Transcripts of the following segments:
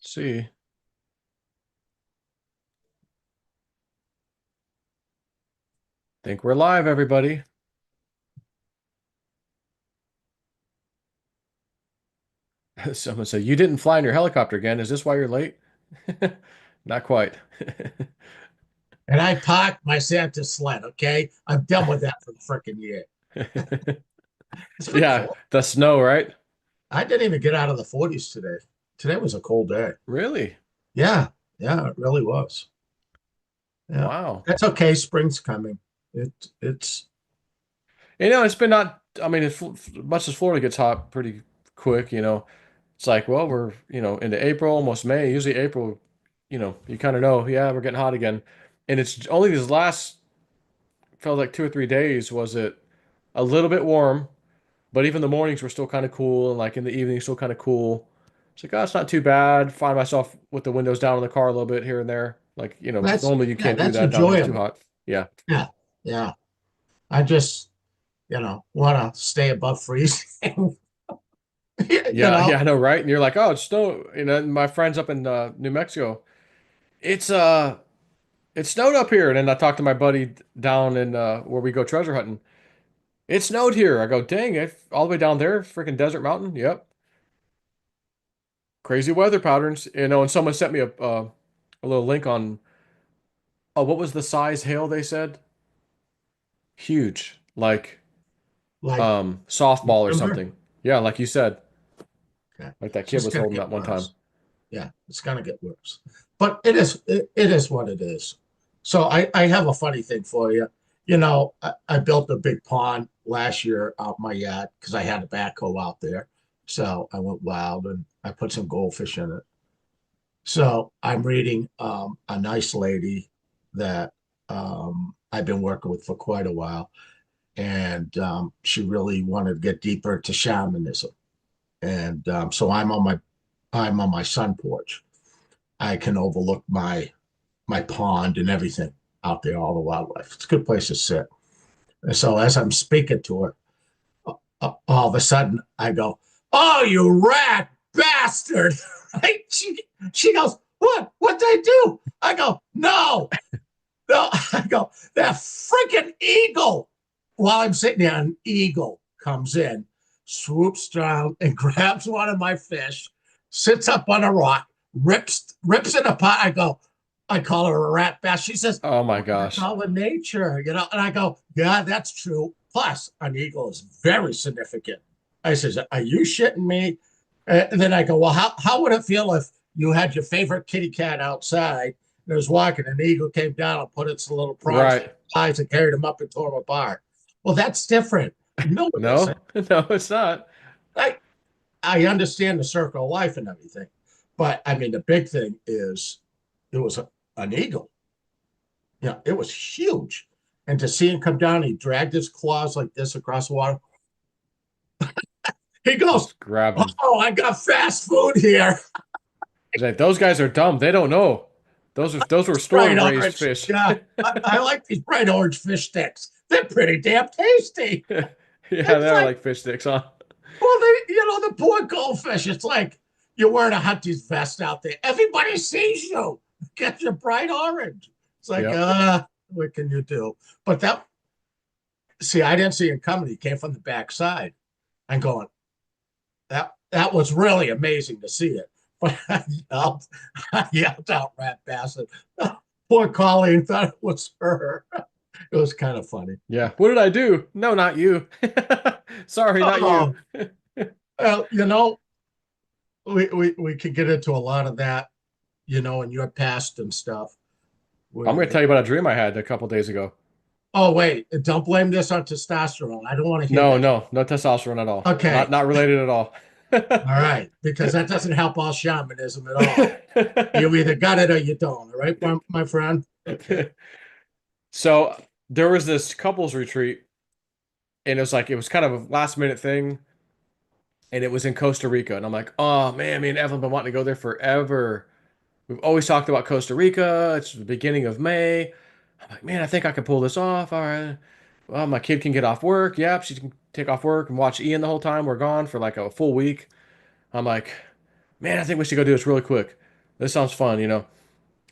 See, think we're live, everybody. Someone said, "You didn't fly in your helicopter again. Is this why you're late?" Not quite. And I parked my Santa sled. Okay, I'm done with that for the freaking year. It's been Yeah, cold. the snow, right? I didn't even get out of the 40s today. Today was a cold day. Really? Yeah, yeah, it really was. Yeah, Wow. that's okay. Spring's coming. It's It's been not, I mean, if, much as Florida gets hot pretty quick, it's like, well, we're, into April, almost May. Usually April, you kind of know, yeah, we're getting hot again. And it's only these last, felt like 2 or 3 days, was it a little bit warm. But even the mornings were still kind of cool, and like in the evening, still kind of cool. It's like, oh, it's not too bad. Find myself with the windows down in the car a little bit here and there. Like, that's normally you yeah, can't do that's that down here. It's too enjoyable. hot. Yeah. Yeah, yeah. I just want to stay above freezing. you Yeah, know, yeah, I know, right? And you're like, oh, it's snow. My friends up in New Mexico, it's it snowed up here. And then I talked to my buddy down in where we go treasure hunting. It snowed here. I go, dang it, all the way down there, freaking desert mountain. Yep. Crazy weather patterns. And someone sent me a little link on. Oh, what was the size hail they said? Huge. Like like softball or November. something. Yeah, like you said. Okay, Like that so kid it's was gonna holding get that one time. worse. Yeah, it's gonna get worse. But it is what it is. So I have a funny thing for you. I built a big pond last year out my yard because I had a backhoe out there. So I went wild and I put some goldfish in it. So I'm reading a nice lady that I've been working with for quite a while, and she really wanted to get deeper into shamanism. And so I'm on my sun porch. I can overlook my pond and everything out there, all the wildlife. It's a good place to sit. And so as I'm speaking to her, all of a sudden I go, "Oh, you rat bastard!" Right? She goes, "What? What did I do?" I go, "No, no." I go, "That freaking eagle." While I'm sitting there, an eagle comes in, swoops down, and grabs one of my fish, sits up on a rock, rips it apart. I call her a rat bass. She says, Oh my "Oh, that's gosh. all in nature." And I go, "Yeah, that's true. Plus, an eagle is very significant." I says, "Are you shitting me?" And then I go, "Well, how would it feel if you had your favorite kitty cat outside and it was walking, and an eagle came down and put its little prongs in Right. its eyes and carried him up and tore him apart?" Well, that's different. No, it isn't. No, no, it's not. I I understand the circle of life and everything, but I mean the big thing is it was an eagle. Yeah, it was huge, and to see him come down, he dragged his claws like this across the water. He goes, Just grabbed him. "Oh, I got fast food here." He's like, those guys are dumb. They don't know. Those were Bright storm raised orange. fish. Yeah, I like these bright orange fish sticks. They're pretty damn tasty. Yeah, It's they're like, like fish sticks, huh? well, the poor goldfish. It's like you're wearing a hunter's vest out there. Everybody sees you. Get your bright orange. It's like, Yep. what can you do? But see, I didn't see him coming. He came from the backside. I'm going, that was really amazing to see it. But I yelled out, "Rat bastard." Poor Colleen thought it was her. It was kind of funny. Yeah. What did I do? No, not you. Sorry, not you. Oh, well, we could get into a lot of that, in your past and stuff. I'm gonna Where, tell you about a dream I had a couple days ago. oh wait, don't blame this on testosterone. I don't want to hear No, that. no, no testosterone at all. Not Okay, not related at all. all right, because that doesn't help all shamanism at all. You either got it or you don't. All right, my friend. Okay. So there was this couples retreat, and it was kind of a last minute thing, and it was in Costa Rica. And I'm like, oh man, me and Evelyn been wanting to go there forever. We've always talked about Costa Rica. It's the beginning of May. I'm like, man, I think I can pull this off. All right. Well, my kid can get off work. Yep, she can take off work and watch Ian the whole time. We're gone for like a full week. I'm like, man, I think we should go do this really quick. this sounds fun, you know.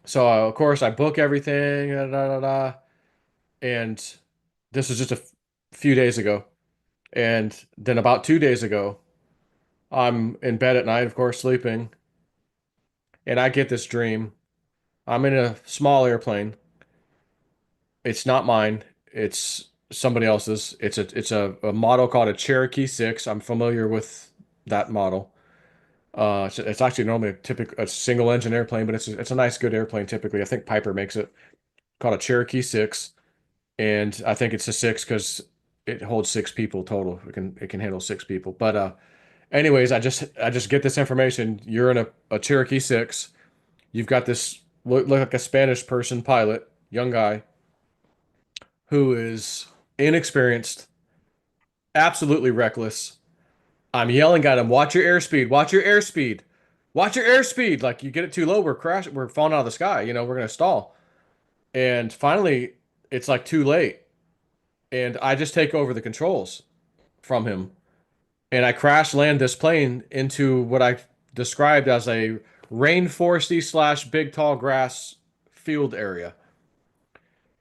So of course I book everything, da, da, da, da, and this was just a few days ago. And then about 2 days ago, I'm in bed at night, of course, sleeping, and I get this dream. I'm in a small airplane. It's not mine. It's somebody else's. It's a model called a Cherokee 6. I'm familiar with that model. It's actually normally a single engine airplane, but it's a nice good airplane typically. I think Piper makes it called a Cherokee 6, and I think it's a 6 because it holds 6 people total. It can handle 6 people. But anyways, I just get this information. You're in a Cherokee 6. You've got this look like a Spanish person pilot, young guy who is inexperienced, absolutely reckless. I'm yelling at him, watch your airspeed, watch your airspeed, watch your airspeed. Like you get it too low, we're falling out of the sky, we're gonna stall. And finally, it's like too late. And I just take over the controls from him. And I crash land this plane into what I described as a rainforesty slash big tall grass field area.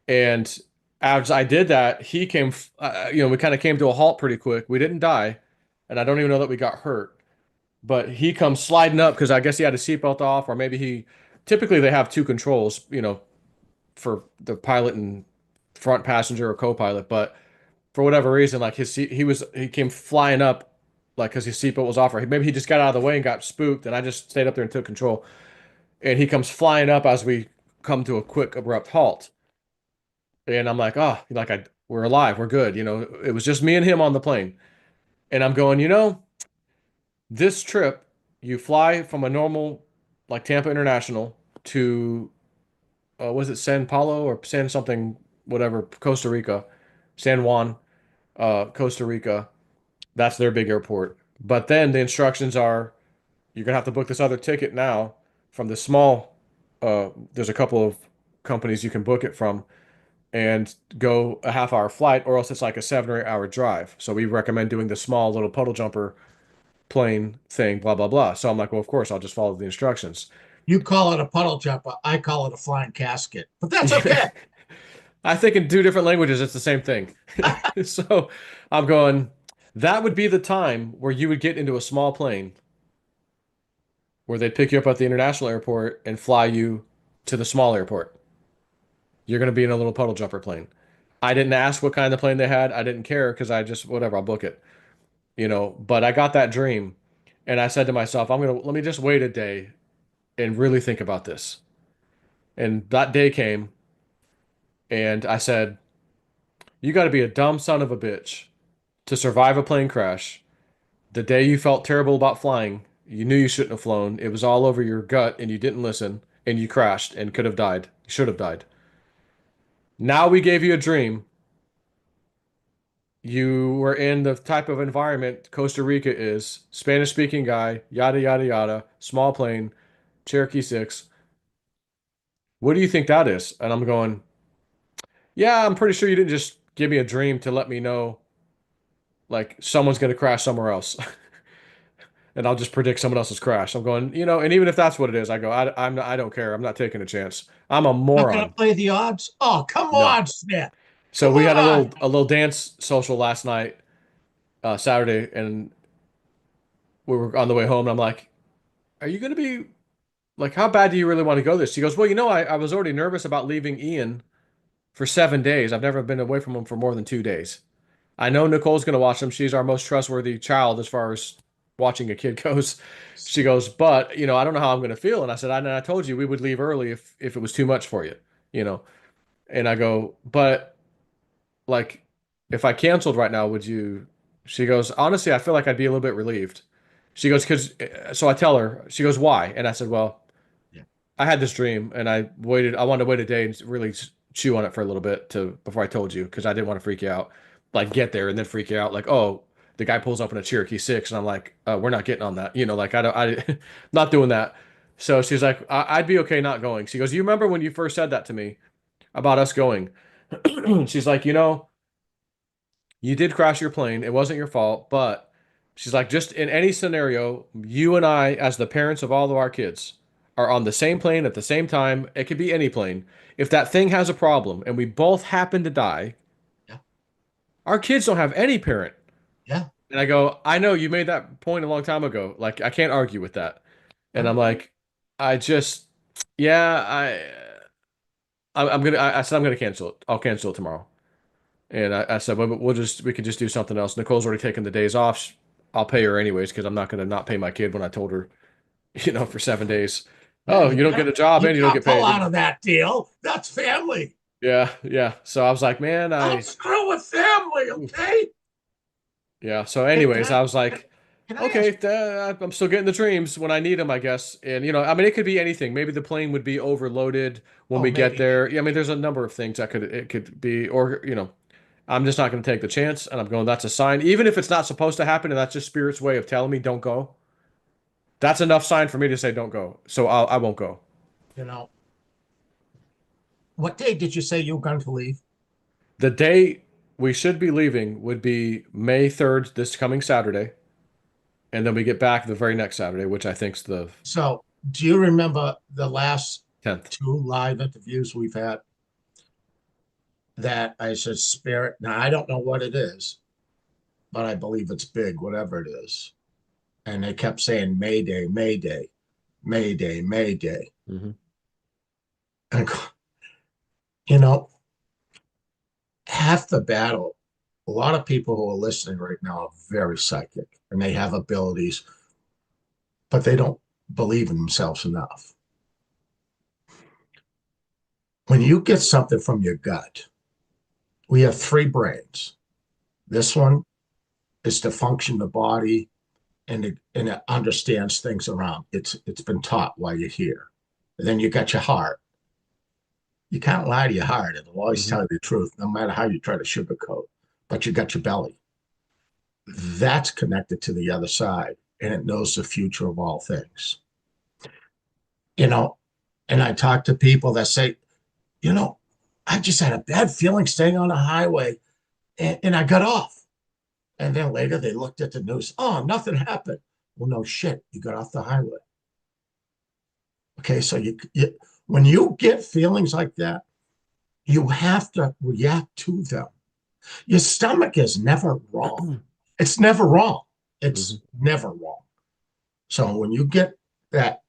And as I did that, he came, we kind of came to a halt pretty quick. We didn't die, and I don't even know that we got hurt. But he comes sliding up because I guess he had his seatbelt off, or maybe typically they have two controls, for the pilot and front passenger or co-pilot. But for whatever reason, like he came flying up, like because his seatbelt was off, or maybe he just got out of the way and got spooked, and I just stayed up there and took control. And he comes flying up as we come to a quick abrupt halt. And I'm like, oh, we're alive, we're good. It was just me and him on the plane. And I'm going, this trip, you fly from a normal, like Tampa International to, was it San Paulo or San something, whatever, Costa Rica, San Juan, Costa Rica. That's their big airport. But then the instructions are, you're gonna have to book this other ticket now from the small. There's a couple of companies you can book it from and go a half-hour flight, or else it's like a 7 or 8 hour drive. So we recommend doing the small little puddle jumper plane thing, blah, blah, blah. So I'm like, well, of course, I'll just follow the instructions. You call it a puddle jumper. I call it a flying casket, but that's okay. I think in two different languages, it's the same thing. So I'm going, that would be the time where you would get into a small plane where they'd pick you up at the international airport and fly you to the small airport. You're going to be in a little puddle jumper plane. I didn't ask what kind of plane they had. I didn't care because I just, whatever, I'll book it. But I got that dream and I said to myself, let me just wait a day and really think about this. And that day came and I said, you got to be a dumb son of a bitch to survive a plane crash. The day you felt terrible about flying, you knew you shouldn't have flown. It was all over your gut and you didn't listen and you crashed and could have died. You should have died. Now we gave you a dream. You were in the type of environment Costa Rica is, Spanish speaking guy, yada, yada, yada, small plane, Cherokee 6. What do you think that is? And I'm going, yeah, I'm pretty sure you didn't just give me a dream to let me know like someone's going to crash somewhere else. And I'll just predict someone else's crash. I'm going, and even if that's what it is, I go, I don't care. I'm not taking a chance. I'm a Not gonna moron. play the odds. Oh, come No. on, Snap. So Come we had a on. little dance social last night, Saturday, and we were on the way home. And I'm like, are you going to be like, how bad do you really want to go this? She goes, well, I was already nervous about leaving Ian for 7 days. I've never been away from him for more than 2 days. I know Nicole's going to watch him. She's our most trustworthy child as far as watching a kid goes. She goes, but I don't know how I'm going to feel. And I said, I told you we would leave early if it was too much for you, you know. And I go, but like, if I canceled right now, would you? She goes, honestly, I feel like I'd be a little bit relieved. She goes, because so I tell her, she goes, why? And I said, well, Yeah. I had this dream and I wanted to wait a day and really chew on it for a little bit before I told you because I didn't want to freak you out. Like get there and then freak you out. Like, oh, the guy pulls up in a Cherokee 6 and I'm like, we're not getting on that. Like not doing that. So she's like, I'd be okay not going. She goes, you remember when you first said that to me about us going? She's like, you did crash your plane. It wasn't your fault, but she's like, just in any scenario, you and I, as the parents of all of our kids, are on the same plane at the same time, it could be any plane. If that thing has a problem and we both happen to die, Yeah. our kids don't have any parent. Yeah. And I go, I know you made that point a long time ago. Like, I can't argue with that. And Yeah. I'm like, I just, yeah, I'm gonna, I said, I'm gonna cancel it. I'll cancel it tomorrow. And I said, well, we could just do something else. Nicole's already taken the days off. I'll pay her anyways because I'm not gonna not pay my kid when I told her, for 7 days. Yeah. Oh, you don't get a job You and you don't can't get pull paid. out of that deal. That's family. Yeah, yeah. So I was like, man, Don't screw with family, okay? yeah. So, Can anyways, I I was can, like, can I ask okay, I'm still getting the dreams when I need them, I guess. And I mean, it could be anything. Maybe the plane would be overloaded when oh we get maybe there. Yeah, I mean, there's a number of things that it could be, or I'm just not going to take the chance. And I'm going, that's a sign, even if it's not supposed to happen, and that's just spirit's way of telling me don't go. That's enough sign for me to say don't go. So I won't go. you know what day did you say you were going to leave? The day we should be leaving would be May 3rd, this coming Saturday. And then we get back the very next Saturday, which I think's the So do you remember the last 10th. two live interviews we've had that I said spirit? Now I don't know what it is, but I believe it's big, whatever it is. And they kept saying Mayday, Mayday, Mayday, Mayday. Hmm. And you know, half the battle, a lot of people who are listening right now are very psychic and they have abilities, but they don't believe in themselves enough. When you get something from your gut, we have three brains. This one is to function the body and it understands things around. It's been taught while you're here. And then you got your heart. You can't lie to your heart. It'll always Hmm. tell you the truth, no matter how you try to sugarcoat. But you got your belly. That's connected to the other side, and it knows the future of all things. You know, and I talk to people that say, you know, I just had a bad feeling staying on the highway and I got off. And then later they looked at the news. Oh, nothing happened. Well, no shit. You got off the highway. Okay. So when you get feelings like that, you have to react to them. Your stomach is never wrong. It's never wrong. It's Hmm. never wrong. So when you get that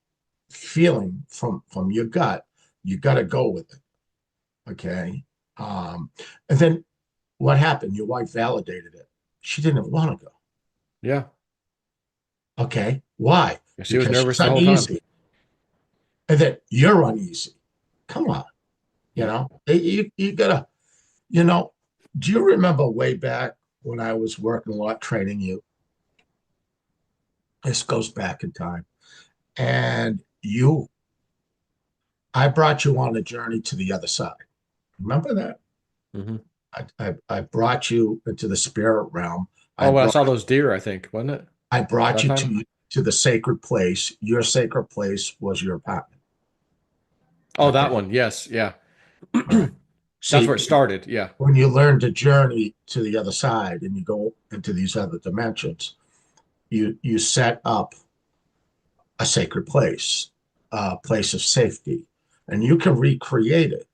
feeling from your gut, you got to go with it. Okay. Um, and then what happened? Your wife validated it. She didn't want to go. Yeah. Okay. Why? She was Because she's nervous the whole time. uneasy. And then you're uneasy. Come on. Yep. You gotta, you know, do you remember way back when I was working a lot training you? This goes back in time. And I brought you on a journey to the other side. Remember that? Hmm. I brought you into the spirit realm. I Oh, when I brought saw those deer, I think, wasn't it? I brought That you time? to the sacred place. Your sacred place was your apartment. Oh, Okay. that one. Yes. Yeah. All right. That's See, where it started. Yeah. when you learn to journey to the other side and you go into these other dimensions, you set up a sacred place, a place of safety, and you can recreate it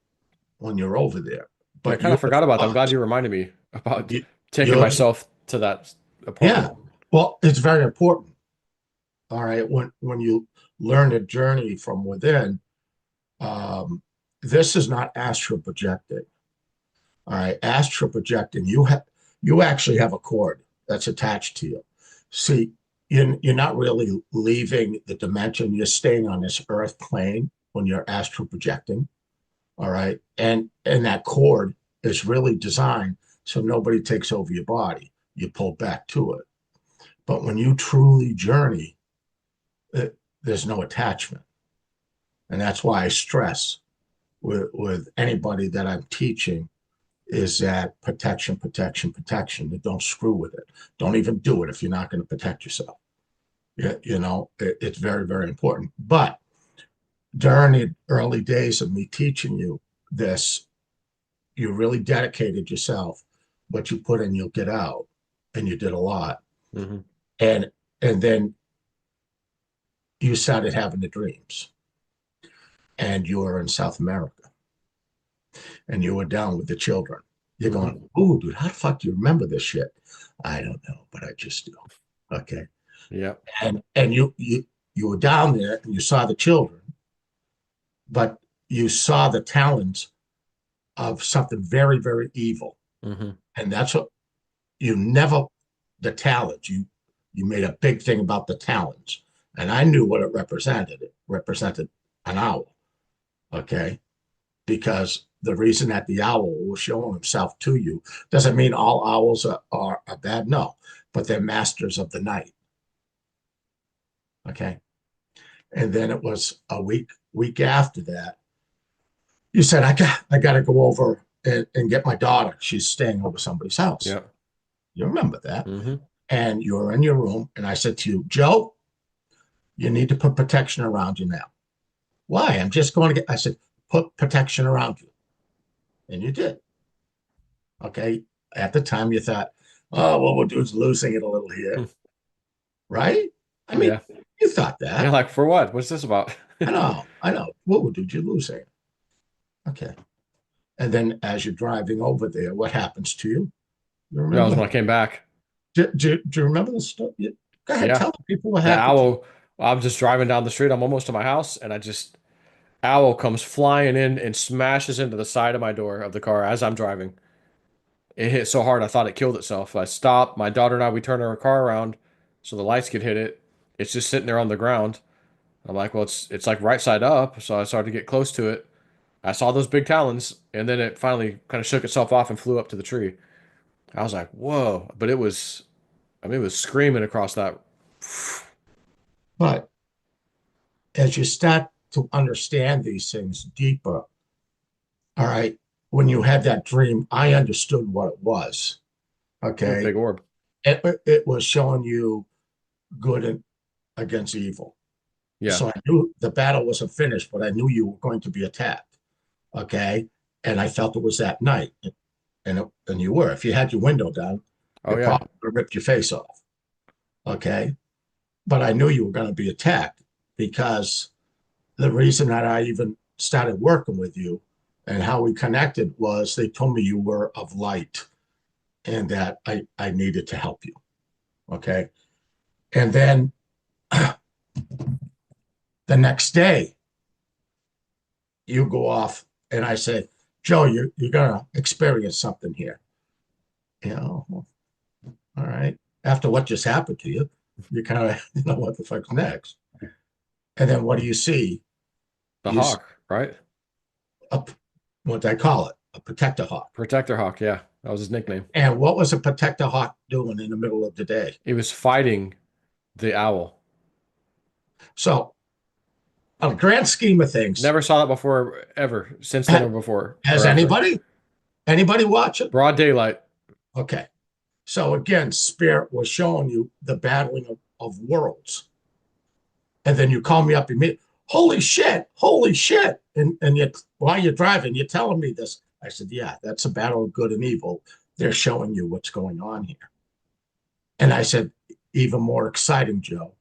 when you're over there. Yeah, I But kind of forgot about that. I'm glad thought, you reminded me about you, taking yours, myself to that yeah. apartment. Well, it's very important. All right. When you learn to journey from within, um, this is not astral projecting. All right, astral projecting, you actually have a cord that's attached to you. See, you're not really leaving the dimension. You're staying on this earth plane when you're astral projecting. All right. And that cord is really designed so nobody takes over your body. You pull back to it. But when you truly journey, there's no attachment. And that's why I stress with anybody that I'm teaching is that protection, protection, protection. You don't screw with it. Don't even do it if you're not going to protect yourself. It's very, very important. But during the early days of me teaching you this, you really dedicated yourself. What you put in, you'll get out, and you did a lot. Hmm. And and then you started having the dreams. and you were in South America and you were down with the children. You're Hmm. going, oh, dude, how the fuck do you remember this shit? I don't know, but I just do. Okay. Yep. And you were down there and you saw the children, but you saw the talons of something very, very evil. Hmm. And that's what you never the talons. You made a big thing about the talons. And I knew what it represented. It represented an owl. Okay. Because the reason that the owl was showing himself to you doesn't mean all owls are bad. No, but they're masters of the night. Okay. And then it was a week after that. You said, I got to go over and get my daughter. She's staying over somebody's house. Yep. You remember that. Hmm. And you were in your room. And I said to you, Joe, you need to put protection around you now. Why? I'm just going to get, I said, put protection around you. And you did. Okay. At the time, you thought, oh, what we'll do is losing it a little here. Right? I mean, Yeah. you thought Yeah. that. Like for what? What's this about? I know. I know. What we'll do, you losing it. Okay. And then as you're driving over there, what happens to you? You That was remember? when I came back. Do you remember the story? Go ahead, Yeah. tell the people what The happened to you. owl. I'm just driving down the street. I'm almost to my house, and I just owl comes flying in and smashes into the side of my door of the car as I'm driving. It hit so hard I thought it killed itself. I stopped. My daughter and I, we turned our car around so the lights could hit it. It's just sitting there on the ground. I'm like, well, it's like right side up. So I started to get close to it. I saw those big talons, and then it finally kind of shook itself off and flew up to the tree. I was like, whoa. But it was, I mean, it was screaming across that. But as you start to understand these things deeper, all right, when you had that dream, I understood what it was. Yeah, Okay. big orb. It was showing you good against evil. Yeah. So I knew the battle wasn't finished, but I knew you were going to be attacked. Okay. And I felt it was that night. And you were. If you had your window down, Oh, it yeah. probably would have ripped your face off. Okay. But I knew you were going to be attacked because the reason that I even started working with you and how we connected was they told me you were of light and that I needed to help you. Okay. And then the next day, you go off and I say, Joe, you're going to experience something here. You know, well, all right. After what just happened to you, you kind of, what the fuck's next? And then what do you see? The You see hawk, right? a, what do I call it? A protector hawk. Protector hawk. Yeah. That was his nickname. And what was a protector hawk doing in the middle of the day? He was fighting the owl. So, on the grand scheme of things, Never saw that before, ever, since then or before has or after. anybody watching? Broad daylight. Okay. So again, Spirit was showing you the battling of worlds. And then you call me up immediately. Holy shit, holy shit. And you while you're driving, you're telling me this. I said, yeah, that's a battle of good and evil. They're showing you what's going on here. And I said, even more exciting, Joe,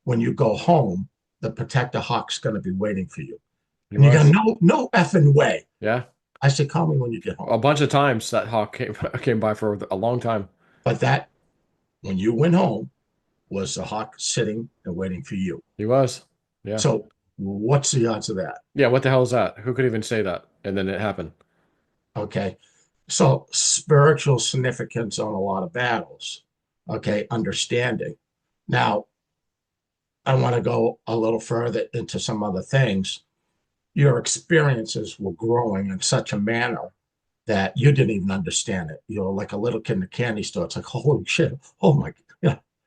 when you go home, the protector hawk's going to be waiting for you. He And you go, was. no effing way. Yeah. I said, call me when you get home. A bunch of times that hawk came by for a long time. But that, when you went home, was the hawk sitting and waiting for you. He was. Yeah. So what's the odds of that? Yeah. What the hell is that? Who could even say that? And then it happened. Okay. So spiritual significance on a lot of battles. Okay. Understanding. Now, I want to go a little further into some other things. Your experiences were growing in such a manner that you didn't even understand it. You know, like a little kid in a candy store. It's like, holy shit. Oh my,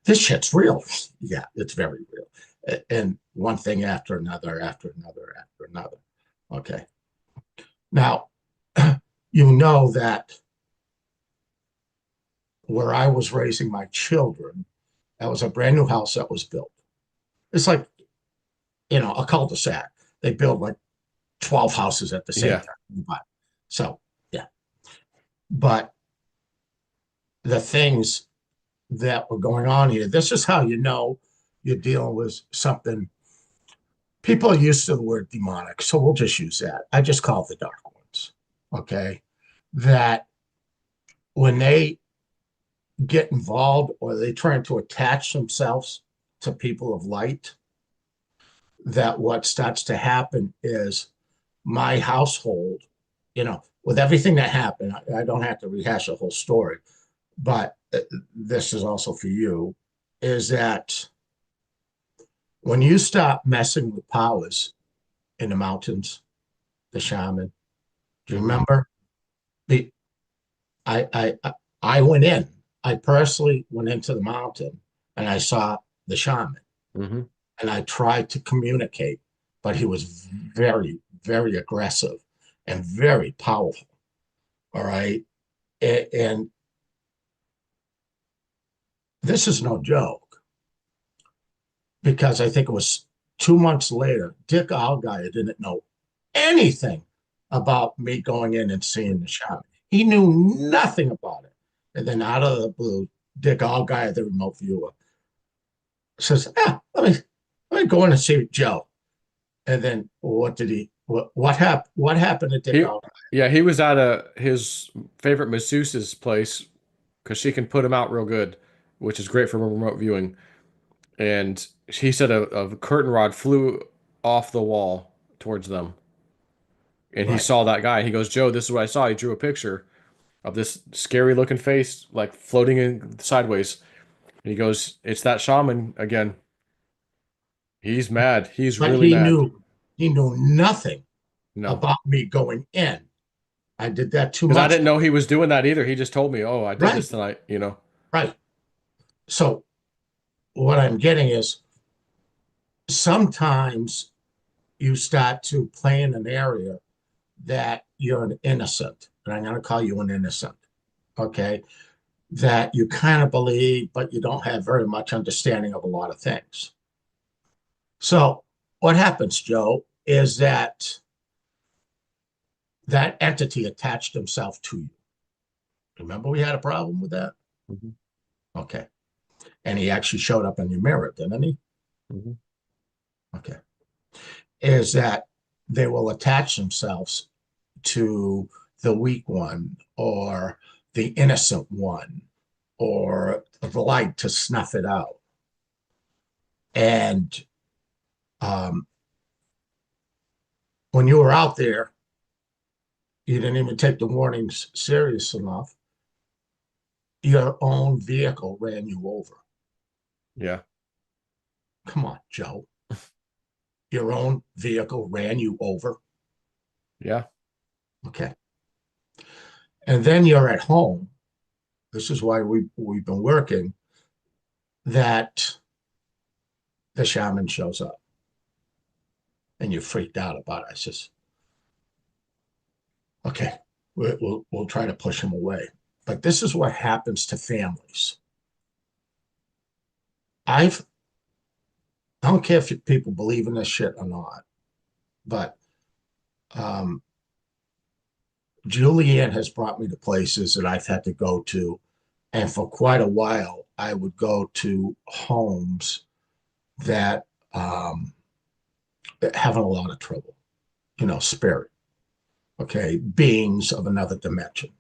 this shit's real. Yeah, it's very real. And one thing after another, after another, after another. Okay. Now, you know that where I was raising my children, that was a brand new house that was built. It's like, a cul-de-sac. They build like 12 houses at the same Yeah. time. So, yeah. But the things that were going on here, this is how you know you're dealing with something people are used to the word demonic, so we'll just use that. I just call it the dark ones. Okay. That when they get involved or they try to attach themselves to people of light, that what starts to happen is my household, with everything that happened, I don't have to rehash the whole story, but this is also for you, is that when you stop messing with powers in the mountains, the shaman, do you Hmm. remember? The I went in. I personally went into the mountain and I saw the shaman Hmm. and I tried to communicate, but he was very, very aggressive and very powerful. All right. And this is no joke because I think it was 2 months later, Dick Allgaier didn't know anything about me going in and seeing the shaman. He knew nothing about it. And then out of the blue, Dick Allgaier, the remote viewer, says, let me go in and see Joe. And then what happened to Dick He, Allgaier? yeah, he was at his favorite masseuse's place because she can put him out real good, which is great for remote viewing. And he said a curtain rod flew off the wall towards them, and he Right. saw that guy. He goes, "Joe, this is what I saw." He drew a picture of this scary looking face, like floating in sideways. And he goes, "It's that shaman again. He's mad. He's But really he mad." knew he knew nothing No, about me going in. I did that two because I months didn't ago. know he was doing that either. He just told me, "Oh, I did Right, this tonight." You know. right. So what I'm getting is sometimes you start to play in an area that you're an innocent, and I'm going to call you an innocent, okay? That you kind of believe, but you don't have very much understanding of a lot of things. So what happens, Joe, is that entity attached himself to you. Remember we had a problem with that? Hmm. Okay. And he actually showed up in your mirror, didn't he? Hmm. Okay. Is that they will attach themselves to the weak one or the innocent one or the light to snuff it out. And um, when you were out there, you didn't even take the warnings serious enough. Your own vehicle ran you over. Yeah. Come on, Joe. Your own vehicle ran you over. Yeah. Okay. And then you're at home. This is why we've been working, that the shaman shows up and you're freaked out about it. I says, okay, we'll try to push him away. But this is what happens to families. I don't care if people believe in this shit or not, but um, Julianne has brought me to places that I've had to go to. And for quite a while, I would go to homes that having a lot of trouble, spirit, okay, beings of another dimension.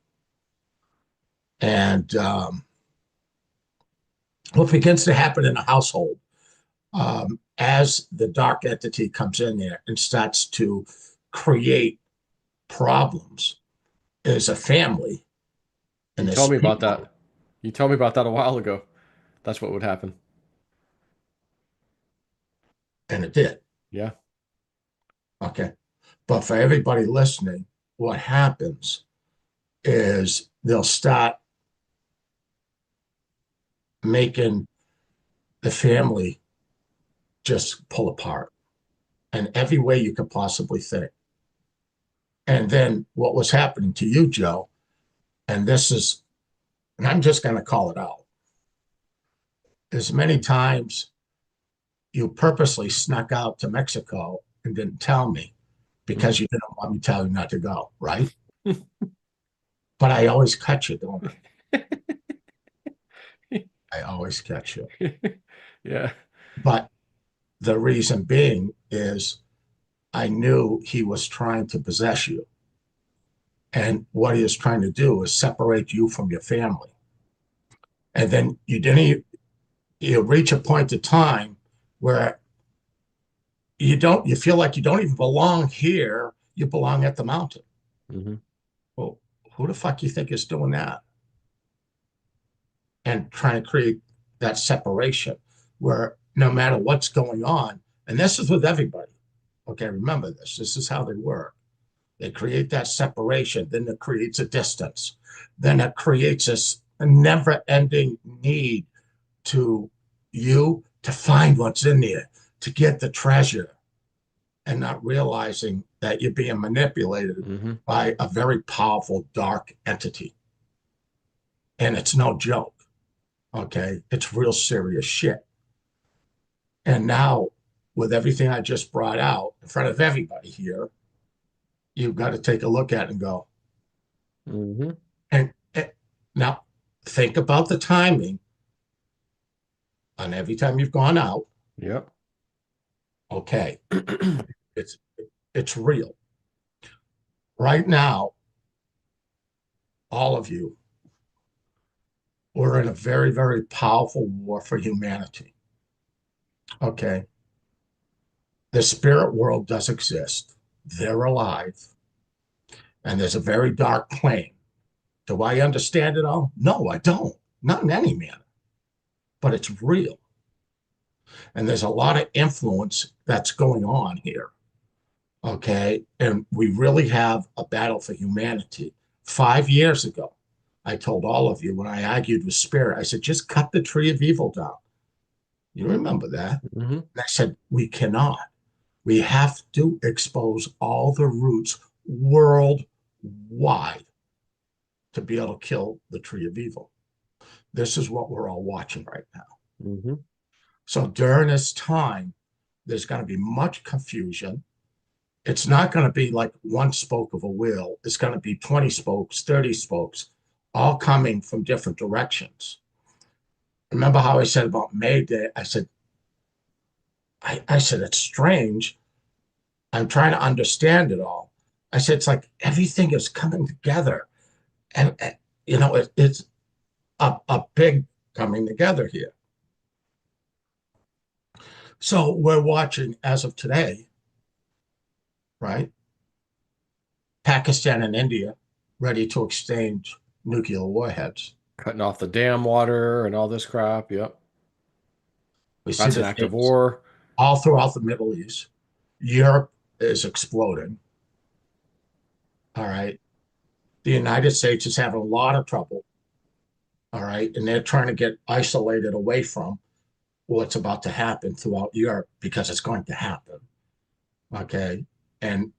And what begins to happen in a household as the dark entity comes in there and starts to create problems is a family You and told there's me about people, that. You told me about that a while ago. That's what would happen. and it did. Yeah. Okay. But for everybody listening, what happens is they'll start making the family just pull apart in every way you could possibly think. And then what was happening to you, Joe, and this is, and I'm just going to call it out, is many times you purposely snuck out to Mexico and didn't tell me Hmm. because you didn't want me to tell you not to go, right? But I always catch you, don't I? I always catch you. Yeah. But the reason being is I knew he was trying to possess you. And what he is trying to do is separate you from your family. And then you reach a point of time where you feel like you don't even belong here. You belong at the mountain. Hmm. Well, who the fuck you think is doing that? And trying to create that separation where no matter what's going on, and this is with everybody. Okay, remember this. This is how they work. They create that separation, then it creates a distance. Then it creates this never-ending need to you to find what's in there, to get the treasure, and not realizing that you're being manipulated Hmm. by a very powerful dark entity. And it's no joke. Okay. It's real serious shit. And now, with everything I just brought out in front of everybody here, you've got to take a look at it and go, Hmm. and now think about the timing on every time you've gone out. Yep. Okay. It's it's real. Right now, all of you, we're in a very, very powerful war for humanity. Okay. The spirit world does exist. They're alive. And there's a very dark plane. Do I understand it all? No, I don't. Not in any manner. But it's real. And there's a lot of influence that's going on here. Okay. And we really have a battle for humanity. 5 years ago, I told all of you when I argued with spirit, I said, just cut the tree of evil down. You remember that? Hmm. And I said, we cannot. We have to expose all the roots worldwide to be able to kill the tree of evil. This is what we're all watching right now. Hmm. So during this time, there's going to be much confusion. It's not going to be like one spoke of a wheel. It's going to be 20 spokes, 30 spokes, all coming from different directions. Remember how I said about May Day? I said, it's strange. I'm trying to understand it all. I said, it's like everything is coming together. And it's a big coming together here. So we're watching as of today, right? Pakistan and India ready to exchange nuclear warheads. Cutting off the dam water and all this crap. Yep. We see That's an the act of things war. all throughout the Middle East. Europe is exploding. All right. The United States is having a lot of trouble. All right. And they're trying to get isolated away from what's about to happen throughout Europe because it's going to happen. Okay. And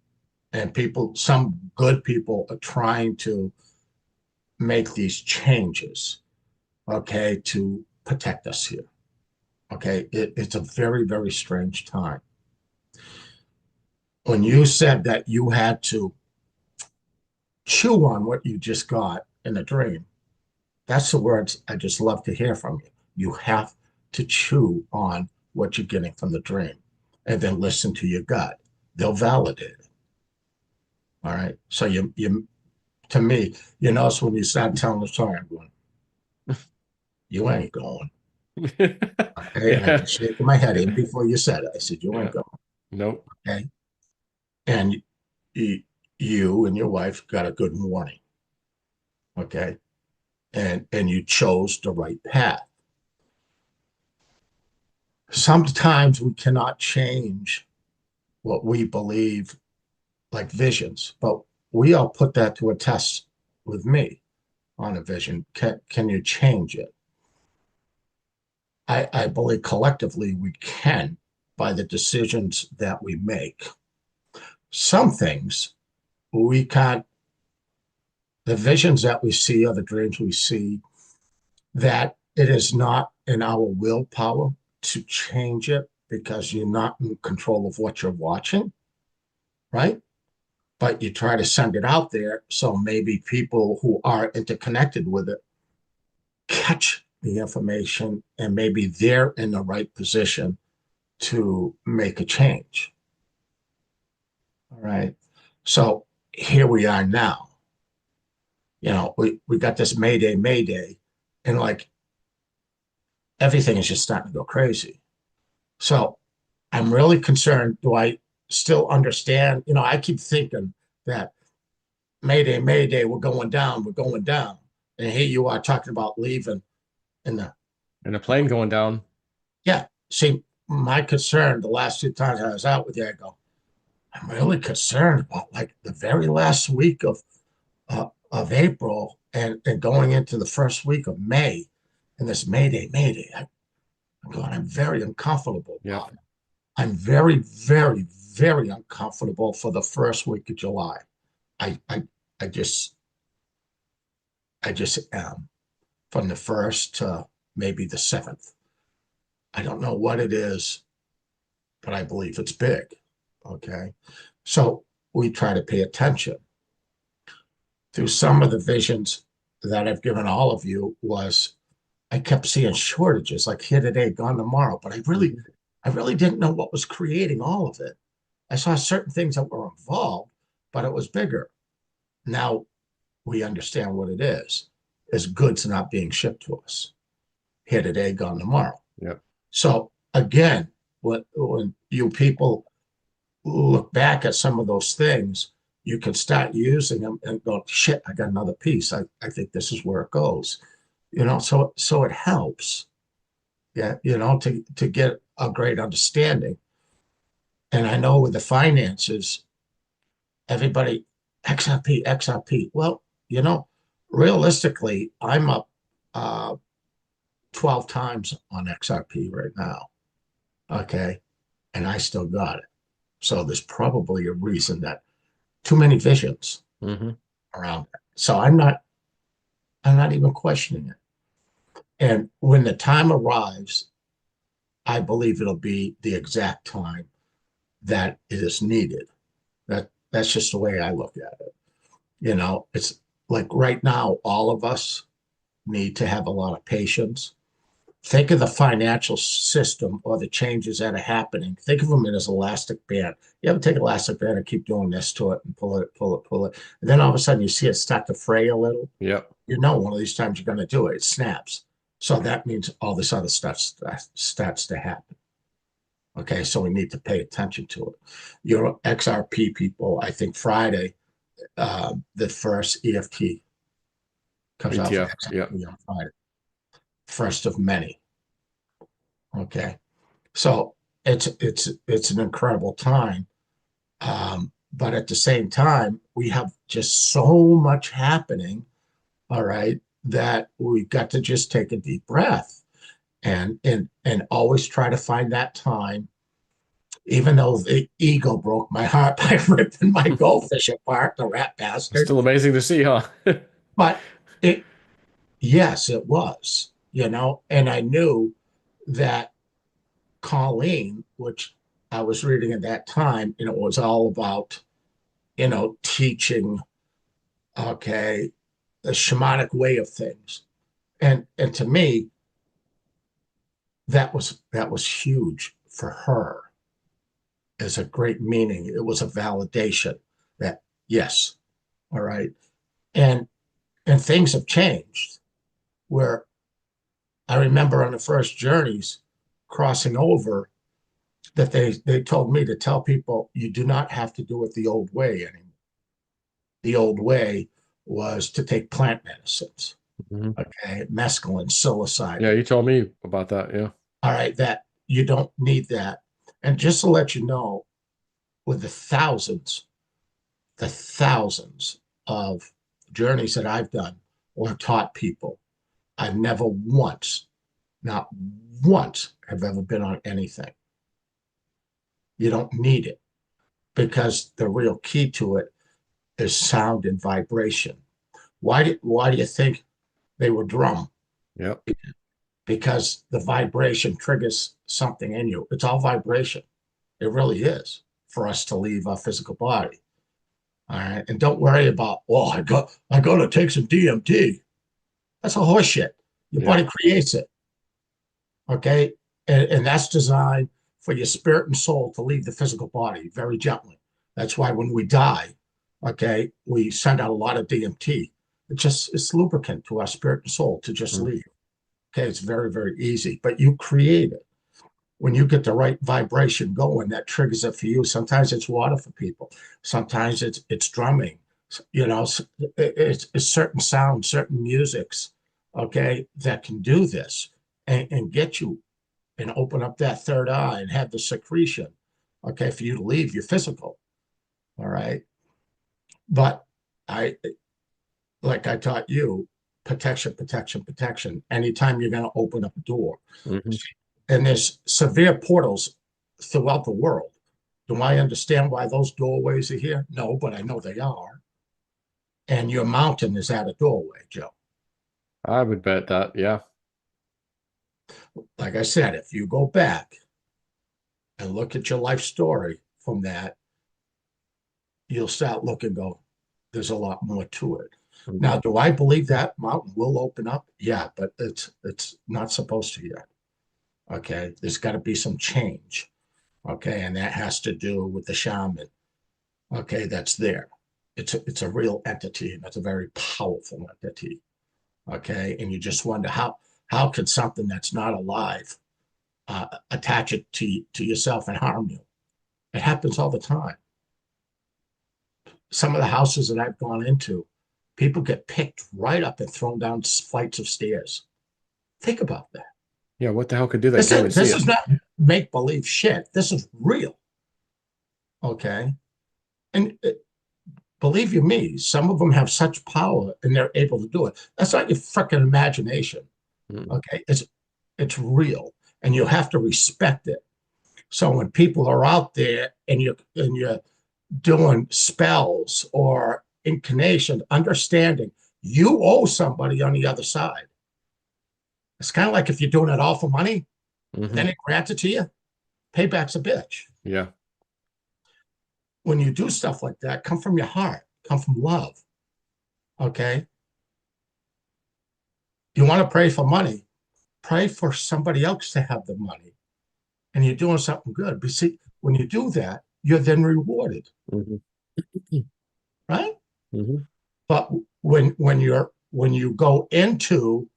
people, some good people are trying to make these changes, okay, to protect us here. Okay. It's a very, very strange time. When you said that you had to chew on what you just got in a dream, that's the words I just love to hear from you. You have to chew on what you're getting from the dream and then listen to your gut. They'll validate it. All right. So to me, you notice when you start telling the story, I'm going, you ain't going. Okay. And I Yeah. just shaking my head even before you said it. I said, you ain't Yeah. going. Nope. Okay. And you and your wife got a good warning. Okay. And you chose the right path. Sometimes we cannot change what we believe, like visions, but we all put that to a test with me on a vision. Can you change it? I believe collectively we can by the decisions that we make. Some things we can't, the visions that we see or the dreams we see, that it is not in our willpower to change it because you're not in control of what you're watching, right? But you try to send it out there so maybe people who are interconnected with it catch the information and maybe they're in the right position to make a change. All right. So here we are now. We got this Mayday, Mayday, and like everything is just starting to go crazy. So I'm really concerned. Do I still understand? I keep thinking that Mayday, Mayday, we're going down, we're going down. And here you are talking about leaving. And And a plane going down. yeah, see, my concern the last two times I was out with you, I go, I'm really concerned about like the very last week of April and going into the first week of May and this Mayday, Mayday. I'm going, I'm very uncomfortable Yep. about it. I'm very, very, very uncomfortable for the first week of July. I I I just am from the first to maybe the seventh. I don't know what it is, but I believe it's big. Okay. So we try to pay attention. Through some of the visions that I've given all of you was I kept seeing shortages like here today, gone tomorrow, but Mhm. I really didn't know what was creating all of it. I saw certain things that were involved, but it was bigger. Now we understand what it is goods not being shipped to us here today, gone tomorrow. Yep. So again, when you people look back at some of those things, you can start using them and go, shit, I got another piece. I think this is where it goes. So it helps. Yeah, to get a great understanding. And I know with the finances, everybody XRP, XRP. Well, you know, realistically, I'm up uh 12 times on XRP right now. Okay. And I still got it. So there's probably a reason that too many visions Hmm. around it. So I'm not even questioning it. And when the time arrives, I believe it'll be the exact time that it is needed. That's just the way I look at it. It's like right now, all of us need to have a lot of patience. Think of the financial system or the changes that are happening. Think of them as elastic band. You ever take an elastic band and keep doing this to it and pull it, pull it, pull it. And then all of a sudden you see it start to fray a little. Yep. One of these times you're going to do it. It snaps. So that means all this other stuff starts to happen. Okay, so we need to pay attention to it. Your XRP people, I think Friday, the first EFT comes out for ETF. Yep. XRP on Friday, first of many. Okay, so it's an incredible time, but at the same time, we have just so much happening. All right, that we've got to just take a deep breath and always try to find that time. Even though the ego broke my heart by ripping my goldfish apart, the rat bastard. Still amazing to see, huh? But it, yes, it was, and I knew that Colleen, which I was reading at that time, and it was all about, teaching, okay, the shamanic way of things. And to me, that was huge for her as a great meaning. It was a validation that yes, all right. And and things have changed where I remember on the first journeys crossing over that they told me to tell people you do not have to do it the old way anymore. The old way was to take plant medicines, Hmm. okay, mescaline, psilocybin. Yeah, you told me about that. Yeah. All right, that you don't need that. And just to let you know, with the thousands of journeys that I've done or taught people, I've never once, not once, have ever been on anything. You don't need it because the real key to it is sound and vibration. Why do you think they were drum? Yep. Because the vibration triggers something in you. It's all vibration. It really is for us to leave our physical body. All right. And don't worry about, oh, I got to take some DMT. That's a horse shit. Your body Yep. creates it. Okay. And that's designed for your spirit and soul to leave the physical body very gently. That's why when we die, okay, we send out a lot of DMT. It's lubricant to our spirit and soul to just Mm. leave. Okay, it's very, very easy, but you create it. When you get the right vibration going, that triggers it for you. Sometimes it's water for people. Sometimes it's drumming. You know, it's certain sounds, certain musics, okay, that can do this and get you and open up that third eye and have the secretion, okay, for you to leave your physical. All right. But I, like I taught you, protection, protection, protection. Anytime you're going to open up a door, Hmm. and there's severe portals throughout the world. Do I understand why those doorways are here? No, but I know they are. And your mountain is at a doorway, Joe. I would bet that, yeah. Like I said, if you go back and look at your life story from that, you'll start looking, go, there's a lot more to it. Hmm. Now, do I believe that mountain will open up? Yeah, but it's not supposed to yet. Okay. There's got to be some change. Okay. And that has to do with the shaman. Okay, that's there. It's a real entity, and it's a very powerful entity. Okay, and you just wonder how can something that's not alive attach it to yourself and harm you? It happens all the time. Some of the houses that I've gone into, people get picked right up and thrown down flights of stairs. Think about that. Yeah, what the hell could do that? You This can't even is see this is it. not make believe shit. This is real. Okay, and believe you me, some of them have such power and they're able to do it. That's not your freaking imagination. Mm. Okay. It's real and you have to respect it. So when people are out there and you're doing spells or incantation, understanding you owe somebody on the other side. It's kind of like if you're doing it all for money, then Hmm. it grants it to you. Payback's a bitch. Yeah. When you do stuff like that, come from your heart, come from love. Okay. You want to pray for money, pray for somebody else to have the money and you're doing something good. But see, when you do that, you're then rewarded, Hmm. right? Hmm. But when you go into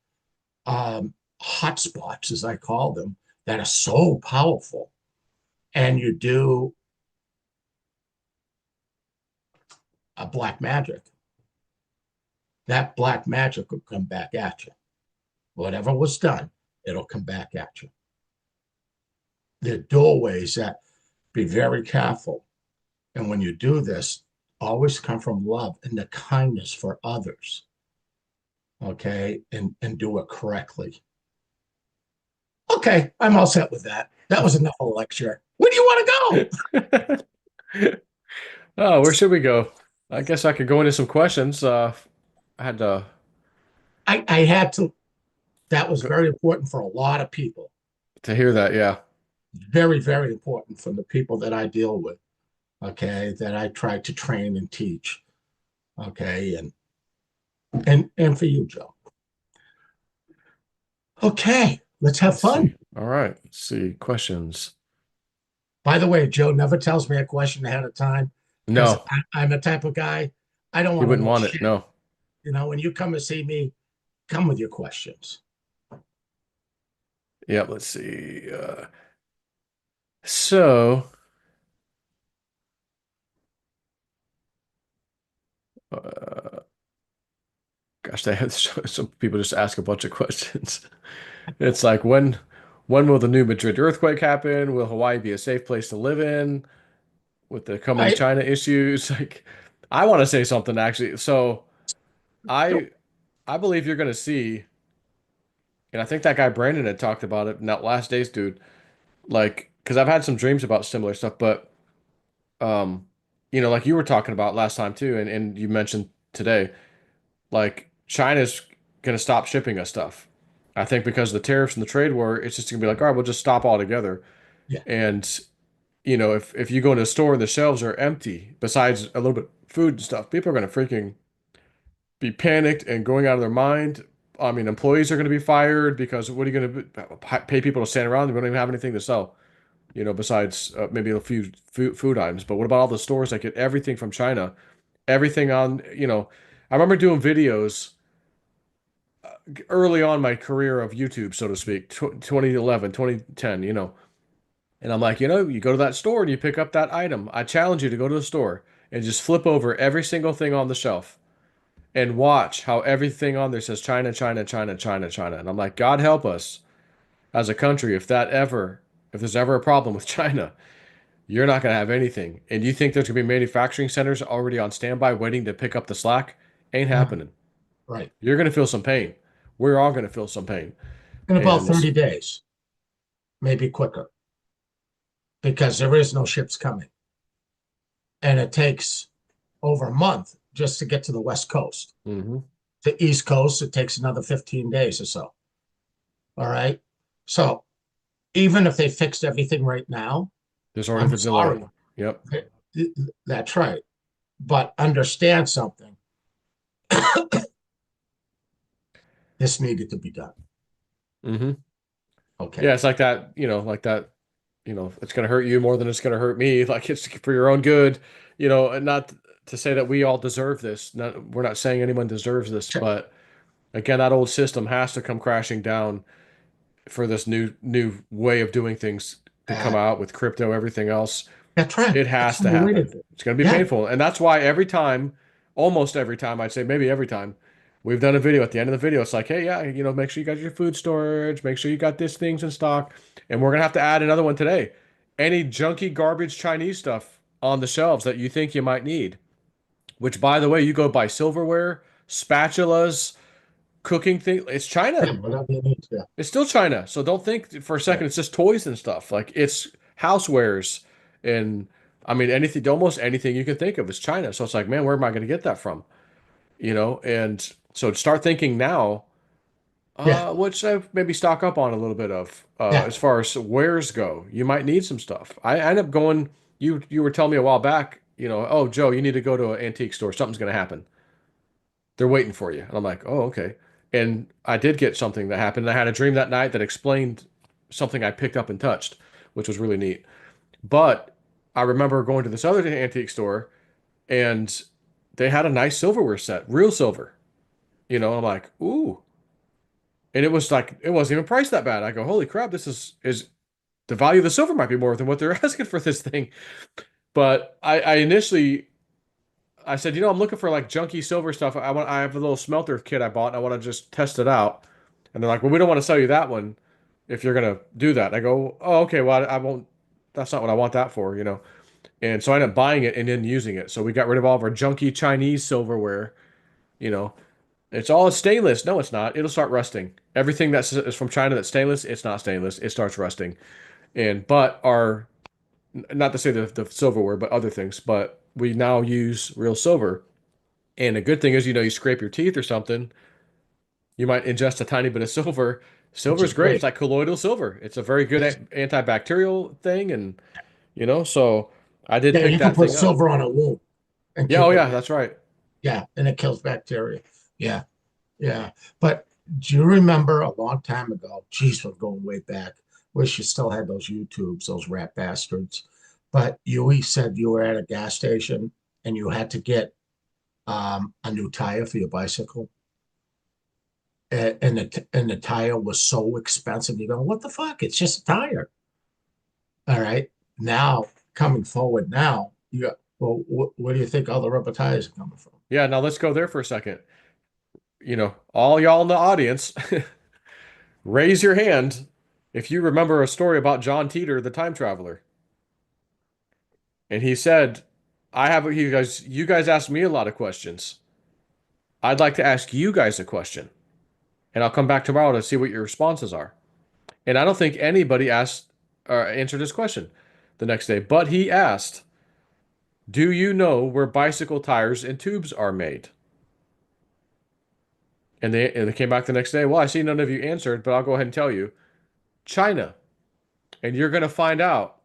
hotspots, as I call them, that are so powerful, and you do a black magic, that black magic will come back at you. Whatever was done, it'll come back at you. There are doorways that be very careful. And when you do this, always come from love and the kindness for others. Okay, and do it correctly. Okay, I'm all set with that. That was enough of a lecture. Where do you want to go? Oh, where should we go? I guess I could go into some questions. I had to I had to. That was go, very important for a lot of people. to hear that. Yeah. Very, very important from the people that I deal with. Okay, that I try to train and teach. Okay, and for you, Joe. Okay, let's have Let's see. fun. All right. Let's see. Questions. By the way, Joe never tells me a question ahead of time because No, I'm the type of guy I don't he want to wouldn't know want it. shit. No. You know, when you come and see me, come with your questions. Yeah. Let's see. So, uh, gosh, they had some people just ask a bunch of questions. It's like when will the new Madrid earthquake happen? Will Hawaii be a safe place to live in with the coming I China issues? Like, I want to say something actually. So I I believe you're gonna see, and I think that guy Brandon had talked about it in that last days, dude. Like, because I've had some dreams about similar stuff, but um, like you were talking about last time too, and you mentioned today, like China's gonna stop shipping us stuff. I think because of the tariffs and the trade war, it's just gonna be like, all right, we'll just stop altogether. yeah. And if you go into a store and the shelves are empty, besides a little bit of food and stuff, people are gonna freaking be panicked and going out of their mind. I mean, employees are gonna be fired because what are you gonna pay people to stand around? We don't even have anything to sell. besides maybe a few food items. But what about all the stores that get everything from China? Everything I remember doing videos early on in my career of YouTube, so to speak, 2011, 2010, and I'm like, you go to that store and you pick up that item. I challenge you to go to the store and just flip over every single thing on the shelf and watch how everything on there says China, China, China, China, China. And I'm like, God help us as a country if there's ever a problem with China, you're not going to have anything. And you think there's going to be manufacturing centers already on standby waiting to pick up the slack? Ain't Mhm. happening. Right. You're going to feel some pain. We're all going to feel some pain. In about And 30 days, maybe quicker, because there is no ships coming. And it takes over a month just to get to the West Coast. mhm, The East Coast, it takes another 15 days or so. All right. So even if they fixed everything right now, there's already I'm the delay. sorry. Yep. That's right. But understand something. This needed to be done. hmm Okay. Yeah, it's like that, like that, it's going to hurt you more than it's going to hurt me. Like it's for your own good, and not to say that we all deserve this. We're not saying anyone deserves this, but again, that old system has to come crashing down for this new way of doing things to come Uh, out with crypto, everything else. that's right. It That's has what to we happen. waited for. It's going to be Yeah. painful. And that's why every time, almost every time, I'd say maybe every time, we've done a video, at the end of the video, it's like, hey, yeah, make sure you got your food storage, make sure you got these things in stock. And we're going to have to add another one today. Any junky, garbage Chinese stuff on the shelves that you think you might need, which, by the way, you go buy silverware, spatulas, cooking things, it's Yeah. China. Whatever you need. Yeah. It's still China. So don't think for a Right. second it's just toys and stuff. Like it's housewares and I mean anything, almost anything you can think of is China. So it's like, man, where am I going to get that from? And so start thinking now, Yeah. which I maybe stock up on a little bit of, Yeah. as far as wares go. You might need some stuff. I end up going, you were telling me a while back, oh, Joe, you need to go to an antique store. Something's going to happen. They're waiting for you. And I'm like, oh, okay. And I did get something that happened. I had a dream that night that explained something I picked up and touched, which was really neat. But I remember going to this other antique store and they had a nice silverware set, real silver. I'm like, ooh. And it was like, it wasn't even priced that bad. I go, holy crap, this is the value of the silver might be more than what they're asking for this thing. But I initially I said, I'm looking for like junky silver stuff. I have a little smelter kit I bought and I want to just test it out. And they're like, well, we don't want to sell you that one if you're gonna do that. I go, oh, okay, well, I won't. That's not what I want that for. And so I ended up buying it and then using it. So we got rid of all of our junky Chinese silverware. You know, it's all stainless. No, it's not. It'll start rusting. Everything is from China that's stainless, it's not stainless. It starts rusting. But not to say the silverware, but other things. But we now use real silver. And a good thing is, you scrape your teeth or something, you might ingest a tiny bit of silver. Which Silver is is great. It's great. like colloidal silver. It's a very good Yes. antibacterial thing, and so I did Yeah. pick You can that put thing up. silver on a wound and Yeah, oh keep it yeah, right. that's right. Yeah. And it kills bacteria. Yeah. Yeah. But do you remember a long time ago? Geez, we're going way back. Wish you still had those YouTubes, those rat bastards. But you said you were at a gas station and you had to get a new tire for your bicycle. And the tire was so expensive. You go, what the fuck? It's just a tire. All right. Now, coming forward now, well, where do you think all the rubber tires are coming from? Yeah, now let's go there for a second. All y'all in the audience, raise your hand if you remember a story about John Teeter, the time traveler. And he said, you guys asked me a lot of questions. I'd like to ask you guys a question, and I'll come back tomorrow to see what your responses are. And I don't think anybody asked or answered his question the next day. But he asked, do you know where bicycle tires and tubes are made? And they came back the next day. Well, I see none of you answered, but I'll go ahead and tell you. China. And you're going to find out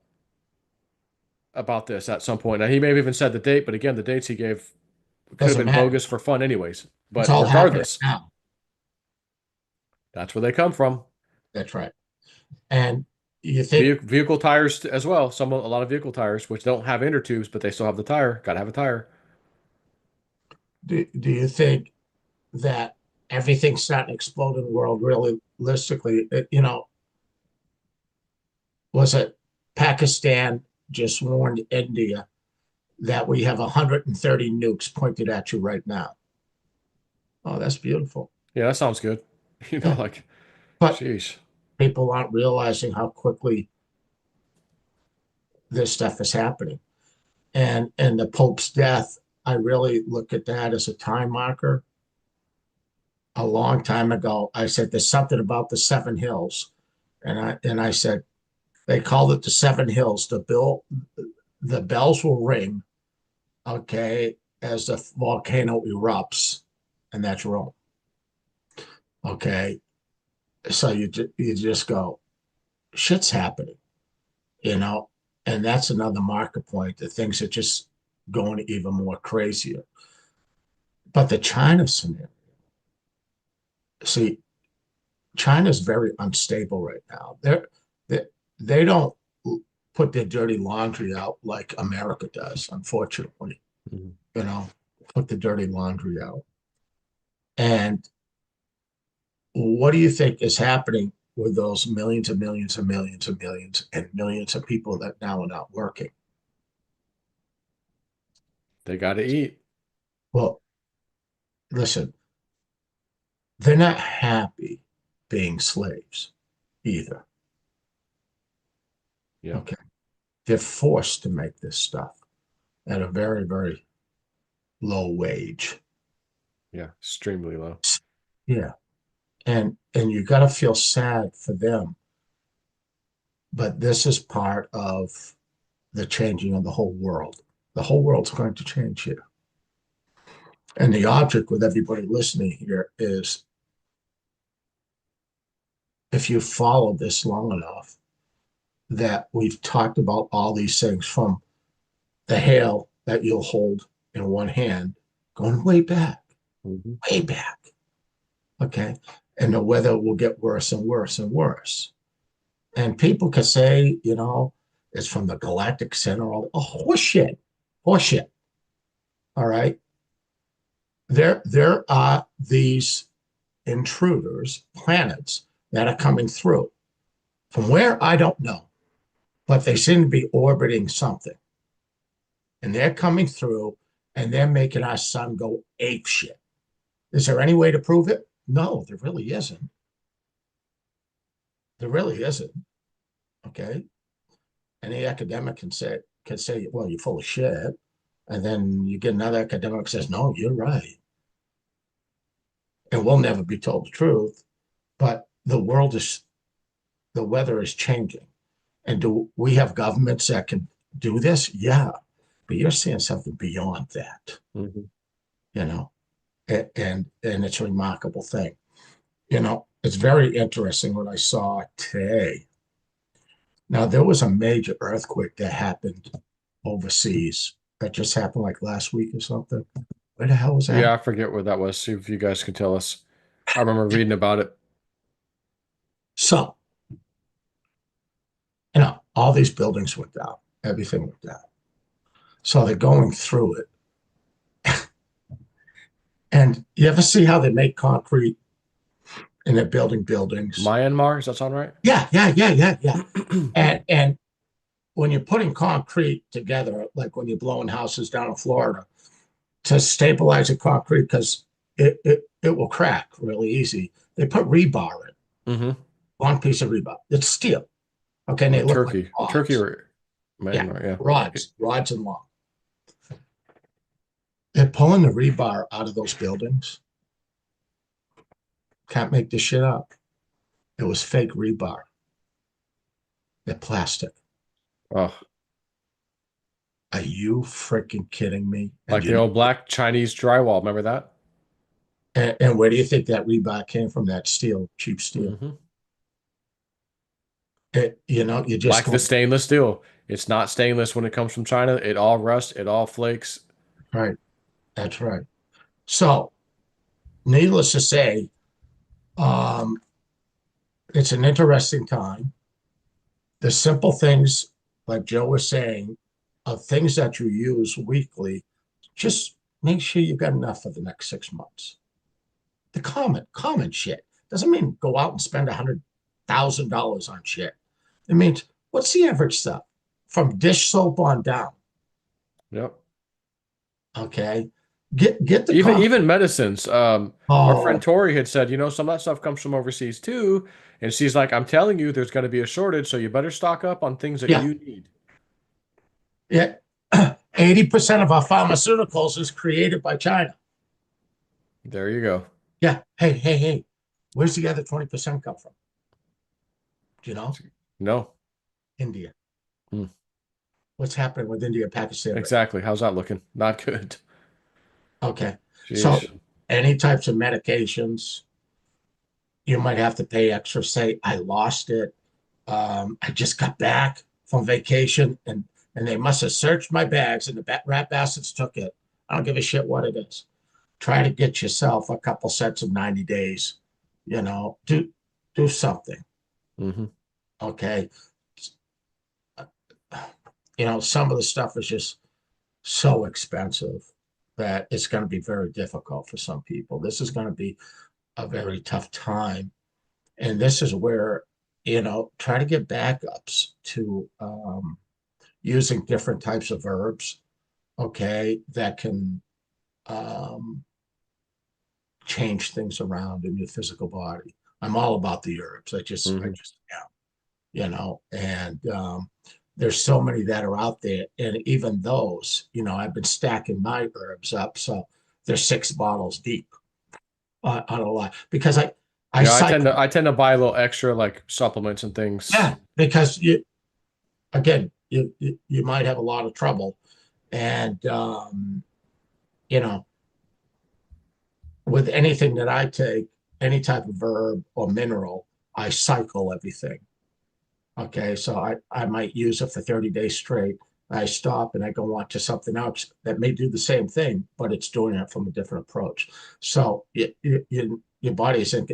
about this at some point. Now, he may have even said the date, but again, the dates he gave could have Doesn't been matter. bogus for fun, anyways. It's But all happening regardless, now. that's where they come from. That's right. And you think Vehicle tires as well. A lot of vehicle tires, which don't have inner tubes, but they still have the tire. Got to have a tire. do you think that everything's starting to explode in the world realistically? Was it Pakistan just warned India that we have 130 nukes pointed at you right now? Oh, that's beautiful. Yeah, that sounds good. Yeah. Like, But sheesh. people aren't realizing how quickly this stuff is happening. And the Pope's death, I really look at that as a time marker. A long time ago, I said there's something about the Seven Hills, and I said they called it the Seven Hills. The bells will ring, okay, as the volcano erupts, and that's Rome. Okay, so you just go, shit's happening, you know, and that's another marker point that things are just going even more crazier. But the China scenario, see, China's very unstable right now. They they don't put their dirty laundry out like America does, unfortunately. Mhm. You know, put the dirty laundry out. And what do you think is happening with those millions and millions and millions and millions and millions of people that now are not working? They got to eat. Well, listen, they're not happy being slaves either. Yeah. Okay. They're forced to make this stuff at a very, very low wage. Yeah. Extremely low. Yeah. And you got to feel sad for them, but this is part of the changing of the whole world. The whole world's going to change here. And the object with everybody listening here is if you follow this long enough, that we've talked about all these things from the hail that you'll hold in one hand, going Mhm. way back. Okay. And the weather will get worse and worse and worse. And people can say, it's from the galactic center. Oh, horseshit. Horseshit. All right. There are these intruders, planets that are coming through. From where, I don't know, but they seem to be orbiting something. And they're coming through and they're making our sun go ape shit. Is there any way to prove it? No, there really isn't. There really isn't. Okay. Any academic can say, well, you're full of shit. And then you get another academic who says, no, you're right. And we'll never be told the truth. But the weather is changing. And do we have governments that can do this? Yeah. But you're seeing something beyond that, Mhm. you know, and it's a remarkable thing. It's very interesting what I saw today. Now, there was a major earthquake that happened overseas that just happened like last week or something. Where the hell was that? Yeah, I forget what that was. See if you guys can tell us. I remember reading about it. So, all these buildings went down, everything went down. So they're going through it. And you ever see how they make concrete and they're building buildings? Myanmar, does that sound right? Yeah, yeah, yeah, yeah, yeah. And when you're putting concrete together, like when you're blowing houses down in Florida, to stabilize the concrete because it will crack really easy. They put rebar in, Hmm. long piece of rebar. It's steel. Okay, and they Like look like Turkey rods. or Yeah, Myanmar. Yeah. rods and long. They're pulling the rebar out of those buildings. Can't make this shit up. It was fake rebar. They're plastic. Oh, Are you freaking kidding me? And like the old black Chinese drywall. Remember that? and where do you think that rebar came from? That steel, cheap steel. Hmm. You just Like the go stainless steel. It's not stainless when it comes from China. It all rusts. It all flakes. right. That's right. So, needless to say, um, it's an interesting time. The simple things, like Joe was saying, of things that you use weekly, just make sure you got enough for the next 6 months. The common shit doesn't mean go out and spend $100,000 on shit. It means what's the average stuff from dish soap on down? Yep. Okay, get the Even common. even medicines. Our friend Oh Tori had said, some of that stuff comes from overseas too. And she's like, I'm telling you, there's going to be a shortage, so you better stock up on things that yeah, you need. yeah. 80% of our pharmaceuticals is created by China. There you go. Yeah. Hey. Where's the other 20% come from? Do you know? No. India. Hmm. What's happening with India and Pakistan right Exactly. How's that looking? Not good. now? Okay. Jeez. So any types of medications, you might have to pay extra. Say, I lost it. I just got back from vacation and they must have searched my bags and the rat bastards took it. I don't give a shit what it is. Try to get yourself a couple sets of 90 days. Do something. Hmm. Okay. Some of the stuff is just so expensive that it's going to be very difficult for some people. This is going to be a very tough time. And this is where, try to get backups to using different types of herbs, okay, that can um, change things around in your physical body. I'm all about the herbs. I Hmm. just am, and there's so many that are out there. And even those, I've been stacking my herbs up. So there's 6 bottles deep on a lot because I Yeah, I tend to cycle. I tend to buy a little extra like supplements and things. Yeah, because again, you might have a lot of trouble. And, you know, with anything that I take, any type of herb or mineral, I cycle everything. Okay, so I might use it for 30 days straight. I stop and I go on to something else that may do the same thing, but it's doing it from a different approach. So your body isn't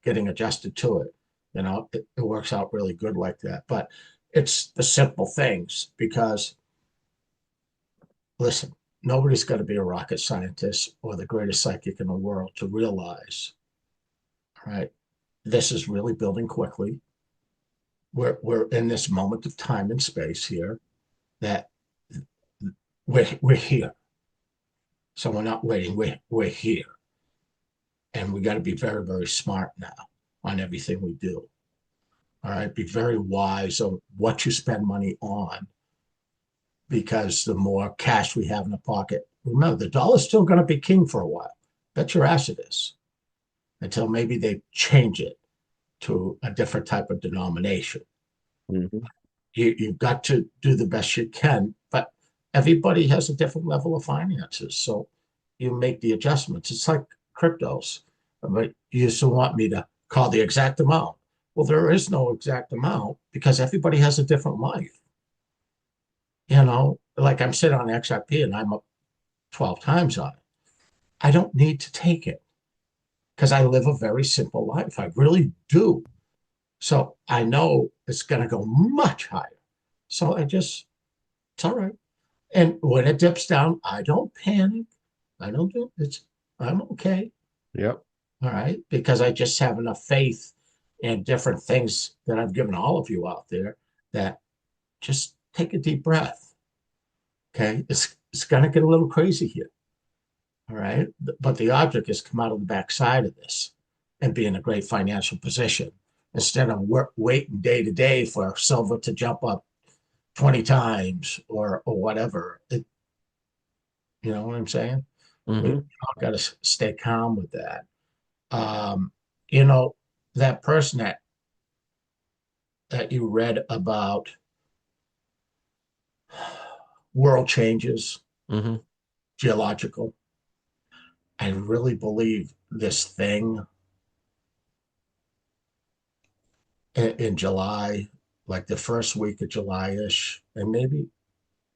getting adjusted to it. It works out really good like that. But it's the simple things because listen, nobody's got to be a rocket scientist or the greatest psychic in the world to realize, all right, this is really building quickly. We're in this moment of time and space here that we're here. So we're not waiting. We're here, and we got to be very very smart now on everything we do. All right, be very wise on what you spend money on because the more cash we have in the pocket, remember the dollar's still going to be king for a while. Bet your ass it is until maybe they change it to a different type of denomination. Hmm. You've got to do the best you can, but everybody has a different level of finances. So you make the adjustments. It's like cryptos. But you used to want me to call the exact amount. Well, there is no exact amount because everybody has a different life. Like I'm sitting on XRP and I'm up 12 times on it. I don't need to take it because I live a very simple life. I really do. So I know it's going to go much higher. So it's all right. And when it dips down, I don't panic. I don't do it. I'm okay. Yep. All right. Because I just have enough faith in different things that I've given all of you out there that just take a deep breath. Okay. It's going to get a little crazy here. All right. But the object is come out of the backside of this and be in a great financial position instead of waiting day to day for silver to jump up 20 times or whatever. You know what I'm saying? We Hmm. all got to stay calm with that. Um, you know, that person that you read about world changes, Hmm. geological. I really believe this thing in July, like the first week of July-ish, and maybe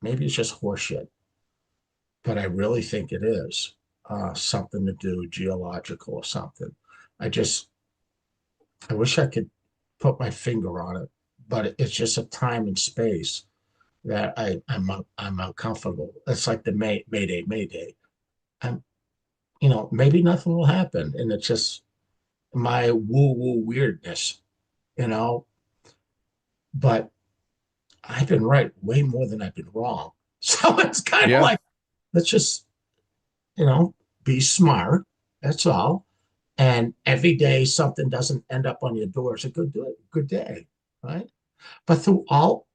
it's just horseshit, but I really think it is something to do geological or something. I wish I could put my finger on it, but it's just a time and space that I'm uncomfortable. It's like the Mayday. I'm, maybe nothing will happen, and it's just my woo woo weirdness, you know. But I've been right way more than I've been wrong. So it's kind of Yeah. like, let's just, you know, be smart. That's all. And every day something doesn't end up on your door is a good day, right? But through all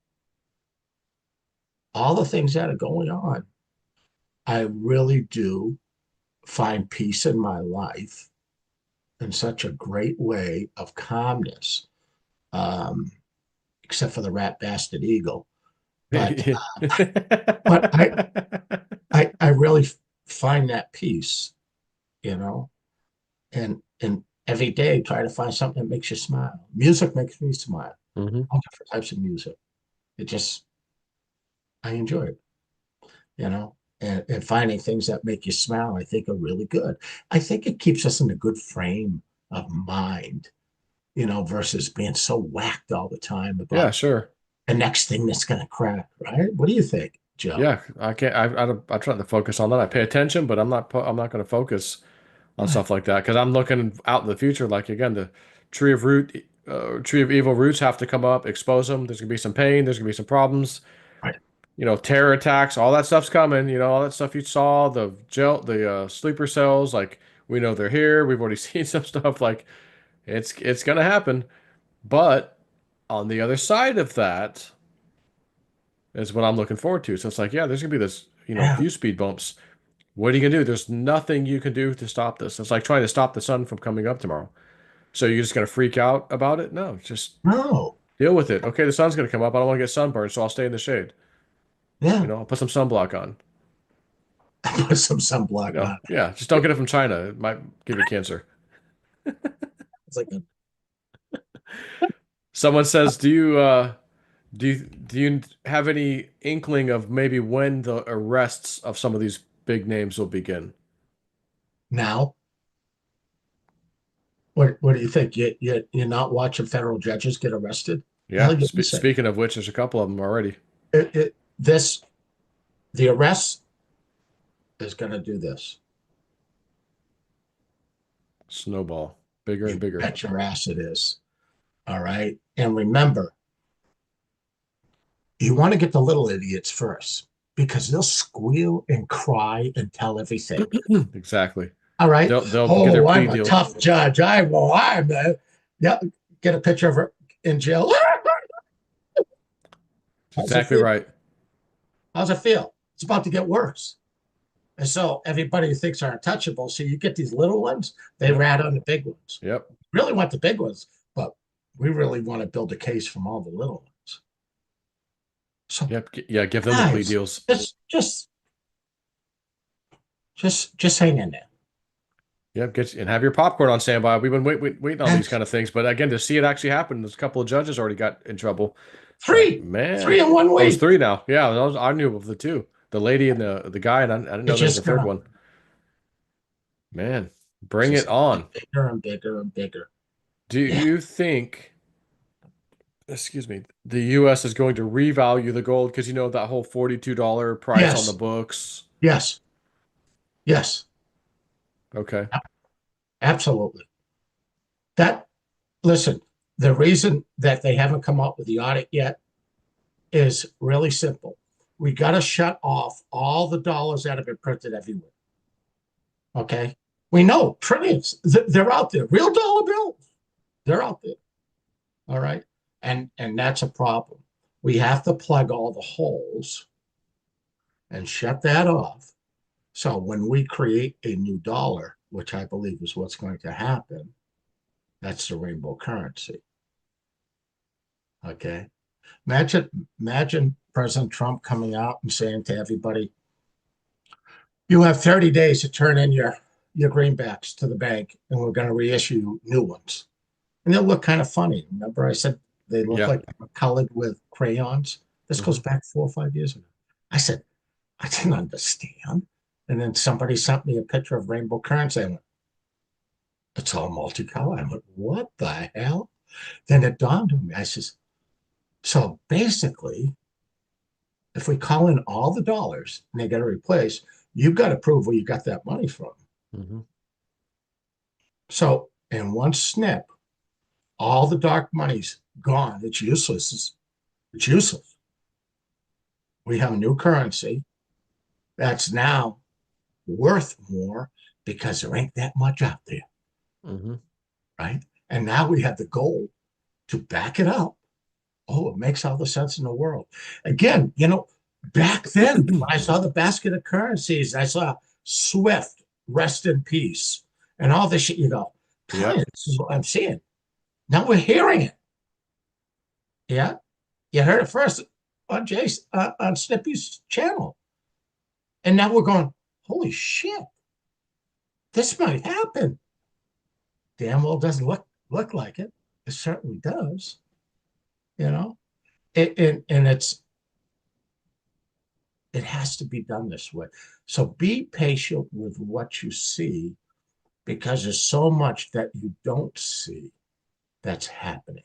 the things that are going on, I really do find peace in my life in such a great way of calmness, um, except for the rat bastard eagle. But Yeah. but I really find that peace, you know, and every day try to find something that makes you smile. Music makes me smile. Hmm. All different types of music. It just I enjoy it, you know. And finding things that make you smile, I think are really good. I think it keeps us in a good frame of mind, versus being so whacked all the time Yeah, about sure. the next thing that's going to crack, right? What do you think, Joe? Yeah, I can't. I try to focus on that. I pay attention, but I'm not going to focus on Right, stuff like that because I'm looking out in the future. Like again, the tree of evil roots have to come up, expose them. There's gonna be some pain. There's gonna be some problems. right. Terror attacks. All that stuff's coming. All that stuff you saw. The sleeper cells. Like we know they're here. We've already seen some stuff. Like it's gonna happen. But on the other side of that is what I'm looking forward to. So it's like, yeah, there's gonna be this, Yeah. few speed bumps. What are you gonna do? There's nothing you can do to stop this. It's like trying to stop the sun from coming up tomorrow. So you're just gonna freak out about it? No, just No. deal with it. Okay, the sun's gonna come up. I don't want to get sunburned, so I'll stay in the shade. Yeah. I'll put some sunblock on. Put some sunblock on. Yeah, just don't get it from China. It might give you cancer. It's like, Someone says, do you have any inkling of maybe when the arrests of some of these big names will begin? now, what do you think? You're not watching federal judges get arrested? The hell Yeah. you missing? Speaking of which, there's a couple of them already. This the arrest is going to do this. Snowball, bigger and You bigger. bet your ass it is. All right. And remember, you want to get the little idiots first because they'll squeal and cry and tell everything. Exactly. All right. They'll get their Oh, plea I'm a deal. tough judge. I'm a, yeah. Get a picture of her in jail. It's How's it exactly feel? right. How's it feel? It's about to get worse. And so everybody thinks are untouchable. So you get these little ones, they Yep. rat on the big ones. Yep. Really want the big ones, but we really want to build a case from all the little ones. So Yep. Yeah. Give them the plea guys, deals. just hang in there. Yep. And have your popcorn on standby. We've been waiting on these That's kind of things, but again, to see it actually happen, there's a couple of judges already got in trouble. It's like, three, man, three in one oh, there's week. three now. Yeah, I knew of the two, the lady and the guy, and I didn't know It's there was a just third gonna one. Man, it's bring just it gonna on. get bigger and bigger and bigger. Do Yeah. you think, excuse me, the U.S. is going to revalue the gold because that whole $42 price on the Yes. books? Yes. Yes. Okay. Absolutely. That listen, the reason that they haven't come up with the audit yet is really simple. We got to shut off all the dollars that have been printed everywhere. Okay. We know trillions, they're out there. Real dollar bills, they're out there. All right. And that's a problem. We have to plug all the holes and shut that off. So when we create a new dollar, which I believe is what's going to happen, that's the rainbow currency. Okay. Imagine President Trump coming out and saying to everybody, you have 30 days to turn in your greenbacks to the bank, and we're going to reissue new ones. And they'll look kind of funny. Remember, I said they look Yeah. like colored with crayons. This goes Hmm. back 4 or 5 years ago. I said, I didn't understand. And then somebody sent me a picture of rainbow currency. I went, it's all multicolored. I went, what the hell? Then it dawned on me. I says, So basically, if we call in all the dollars and they get to replace, you've got to prove where you got that money from. Hmm. So in one snip, all the dark money's gone. It's useless. It's useless. We have a new currency that's now worth more because there ain't that much out there, Hmm. right? And now we have the gold to back it up. Oh, it makes all the sense in the world. Again, back then when I saw the basket of currencies, I saw Swift, rest in peace, and all this shit. You go, Yep. this is what I'm seeing. Now we're hearing it. Yeah, you heard it first on on Snippy's channel, and now we're going, holy shit, this might happen. Damn well doesn't look like it. It certainly does. You know, and it has to be done this way. So be patient with what you see because there's so much that you don't see that's happening.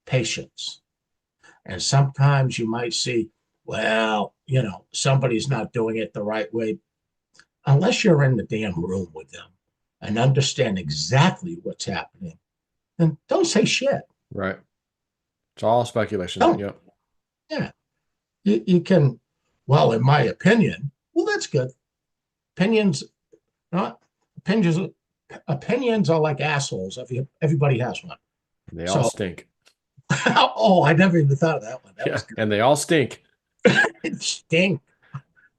Patience. And sometimes you might see, well, somebody's not doing it the right way. Unless you're in the damn room with them and understand exactly what's happening, then don't say shit. Right. It's all speculation. Don't. Yep. Yeah. You can, well, in my opinion, well, that's good. Opinions, not opinions. Opinions are like assholes. Everybody has one. They all So, stink. oh, I never even thought of that one. That Yeah. was good. And they all stink. It stinks.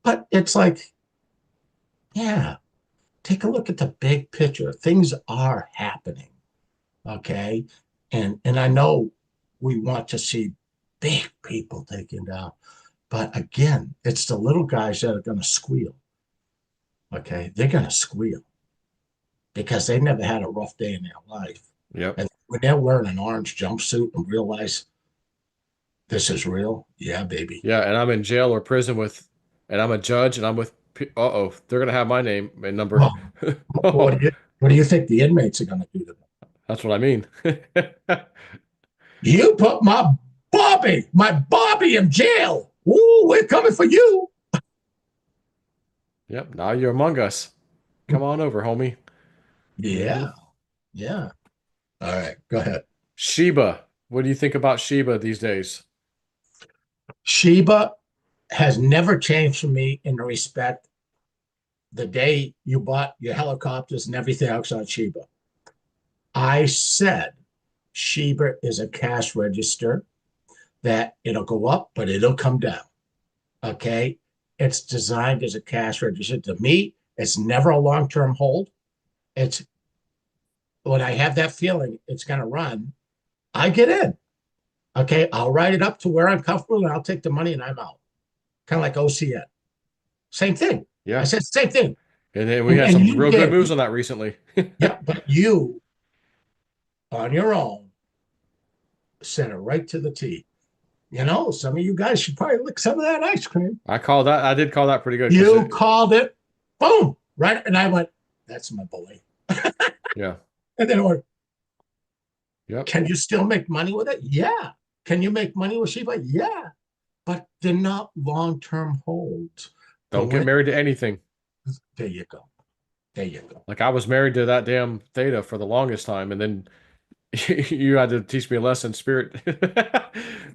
But it's like, yeah, take a look at the big picture. Things are happening. Okay. And I know we want to see big people taken down. But again, it's the little guys that are going to squeal. Okay. They're going to squeal because they never had a rough day in their life. Yep. And when they're wearing an orange jumpsuit and realize this is real, yeah, baby. Yeah. And I'm in jail or prison and I'm a judge and I'm with, uh-oh, they're going to have my name and number. Well, Oh, what do you think the inmates are going to do to them? that's what I mean. You put my Bobby in jail. Ooh, we're coming for you. Yep. Now you're among us. Come on over, homie. Hmm. Yeah, yeah. All right, go ahead. Sheba. What do you think about Sheba these days? Sheba has never changed for me in respect the day you bought your helicopters and everything else on Sheba. I said Sheba is a cash register that it'll go up, but it'll come down. Okay. It's designed as a cash register. To me, it's never a long term hold. It's when I have that feeling it's going to run, I get in. Okay. I'll write it up to where I'm comfortable and I'll take the money and I'm out. Kind of like OCN. Same thing. I Yeah. said same thing. And then we And, had and some you real good gave, moves on that recently. yeah, but you on your own sent it right to the T. Some of you guys should probably lick some of that ice cream. I called that. I did call that pretty good because You called it, boom, right? And I went, that's my boy. yeah. And then I went, Yep. can you still make money with it? Yeah. Can you make money with Shiba? Yeah. But they're not long term holds. Don't But get when, married to anything. there you go. There you go. Like I was married to that damn Theta for the longest time, and then you had to teach me a lesson, spirit.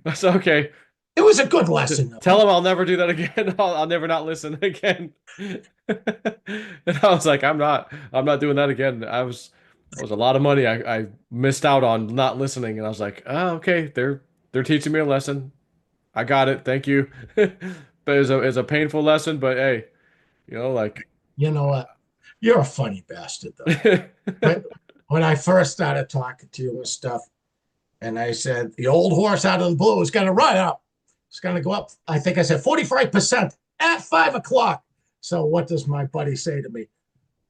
That's okay. It was a good lesson, Tell though. him I'll never do that again. I'll never not listen again. And I was like, I'm not doing that again. That was a lot of money I missed out on not listening. And I was like, oh, okay, they're teaching me a lesson. I got it. Thank you. But it's a painful lesson, but hey, like You know what? You're a funny bastard, though. But when I first started talking to you and stuff, and I said, the old horse out of the blue is going to run up. It's going to go up. I think I said 45% at 5 o'clock. So what does my buddy say to me?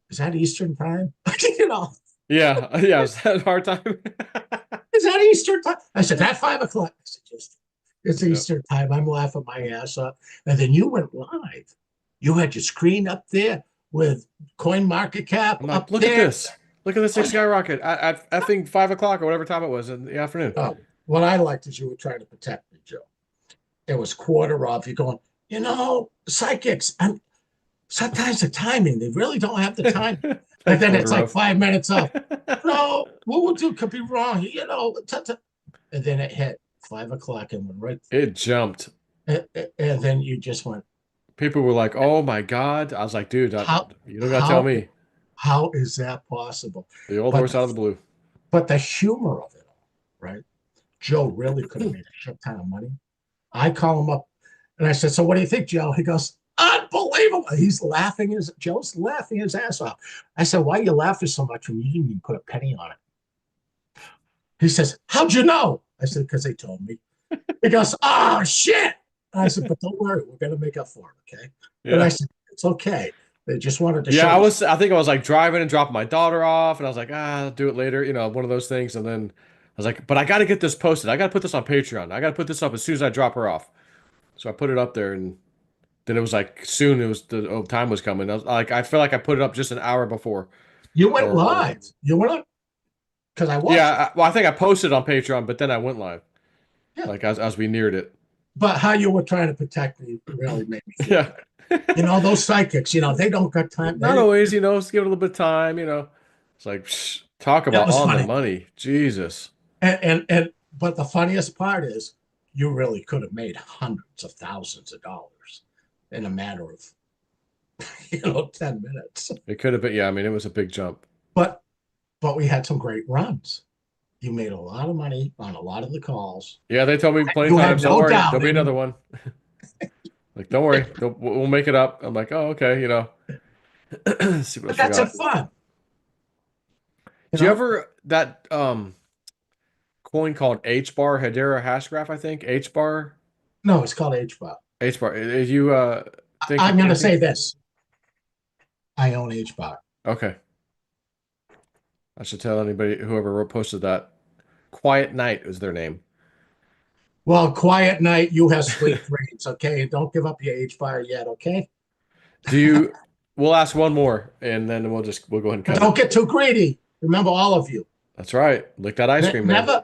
Is that Eastern time? you know, yeah, yeah, is that a hard time? is that Eastern time? I said, at 5 o'clock. I said, just, it's Yep. Eastern time. I'm laughing my ass off. And then you went live. You had your screen up there with Coin Market Cap I'm like, up look at there. this. Look at this thing skyrocket. I think 5 o'clock or whatever time it was in the afternoon. Oh, what I liked is you were trying to protect me, Joe. It was quarter off. You're going, psychics. And sometimes the timing, they really don't have the time. Like And then it's quarter like of. 5 minutes off. No, what we'll do could be wrong. And then it hit 5 o'clock and went right. It jumped. And then you just went, People were like, "Oh my God!" I was like, "Dude, how, you don't gotta tell how, me." how is that possible? The old But horse the, out of the blue. but the humor of it all, right? Joe really could have made a shit ton of money. I call him up and I said, "So what do you think, Joe?" He goes, "Unbelievable." Joe's laughing his ass off. I said, "Why are you laughing so much when you didn't even put a penny on it?" He says, "How'd you know?" I said, "Because they told me." He goes, "Oh, shit." I said, "But don't worry, we're going to make up for it, okay?" And I Yeah. said, "It's okay. They just wanted to Yeah, show us." I think I was like driving and dropping my daughter off, and I was like, I'll do it later, one of those things. And then I was like, but I got to get this posted. I got to put this on Patreon. I got to put this up as soon as I drop her off. So I put it up there, and then it was like soon it was the time was coming. I was like, I feel like I put it up just an hour before, You went or live. You went up because I watched it. yeah. Well, I think I posted on Patreon, but then I went live, Yeah. like as we neared it. But how you were trying to protect me really made me feel Yeah. good. Those psychics, they don't got time. Not always, just give it a little bit of time. It's like talk It about was on the funny. money, Jesus. But the funniest part is you really could have made hundreds of thousands of dollars in a matter of 10 minutes. It could have been, yeah. I mean, it was a big jump. But we had some great runs. You made a lot of money on a lot of the calls. Yeah, they told me plenty of You had times, don't no worry, there'll doubt be in another one. Like, don't worry, we'll make it up. I'm like, oh, okay, see what but else we that's a got. fun, you Do you know. ever that coin called H bar Hedera hash graph? I think H bar No, it's called HBOT. H bar. You I'm going to anything? say this. I own HBOT. Okay, I should tell anybody whoever posted that. Quiet Night is their name. Well, quiet night. You have sweet dreams. Okay. And don't give up your HBOT yet. Okay. Do you? We'll ask one more, and then we'll go ahead and But cut don't it. get too greedy. Remember, all of you. That's right. Lick that ice cream, man. Never,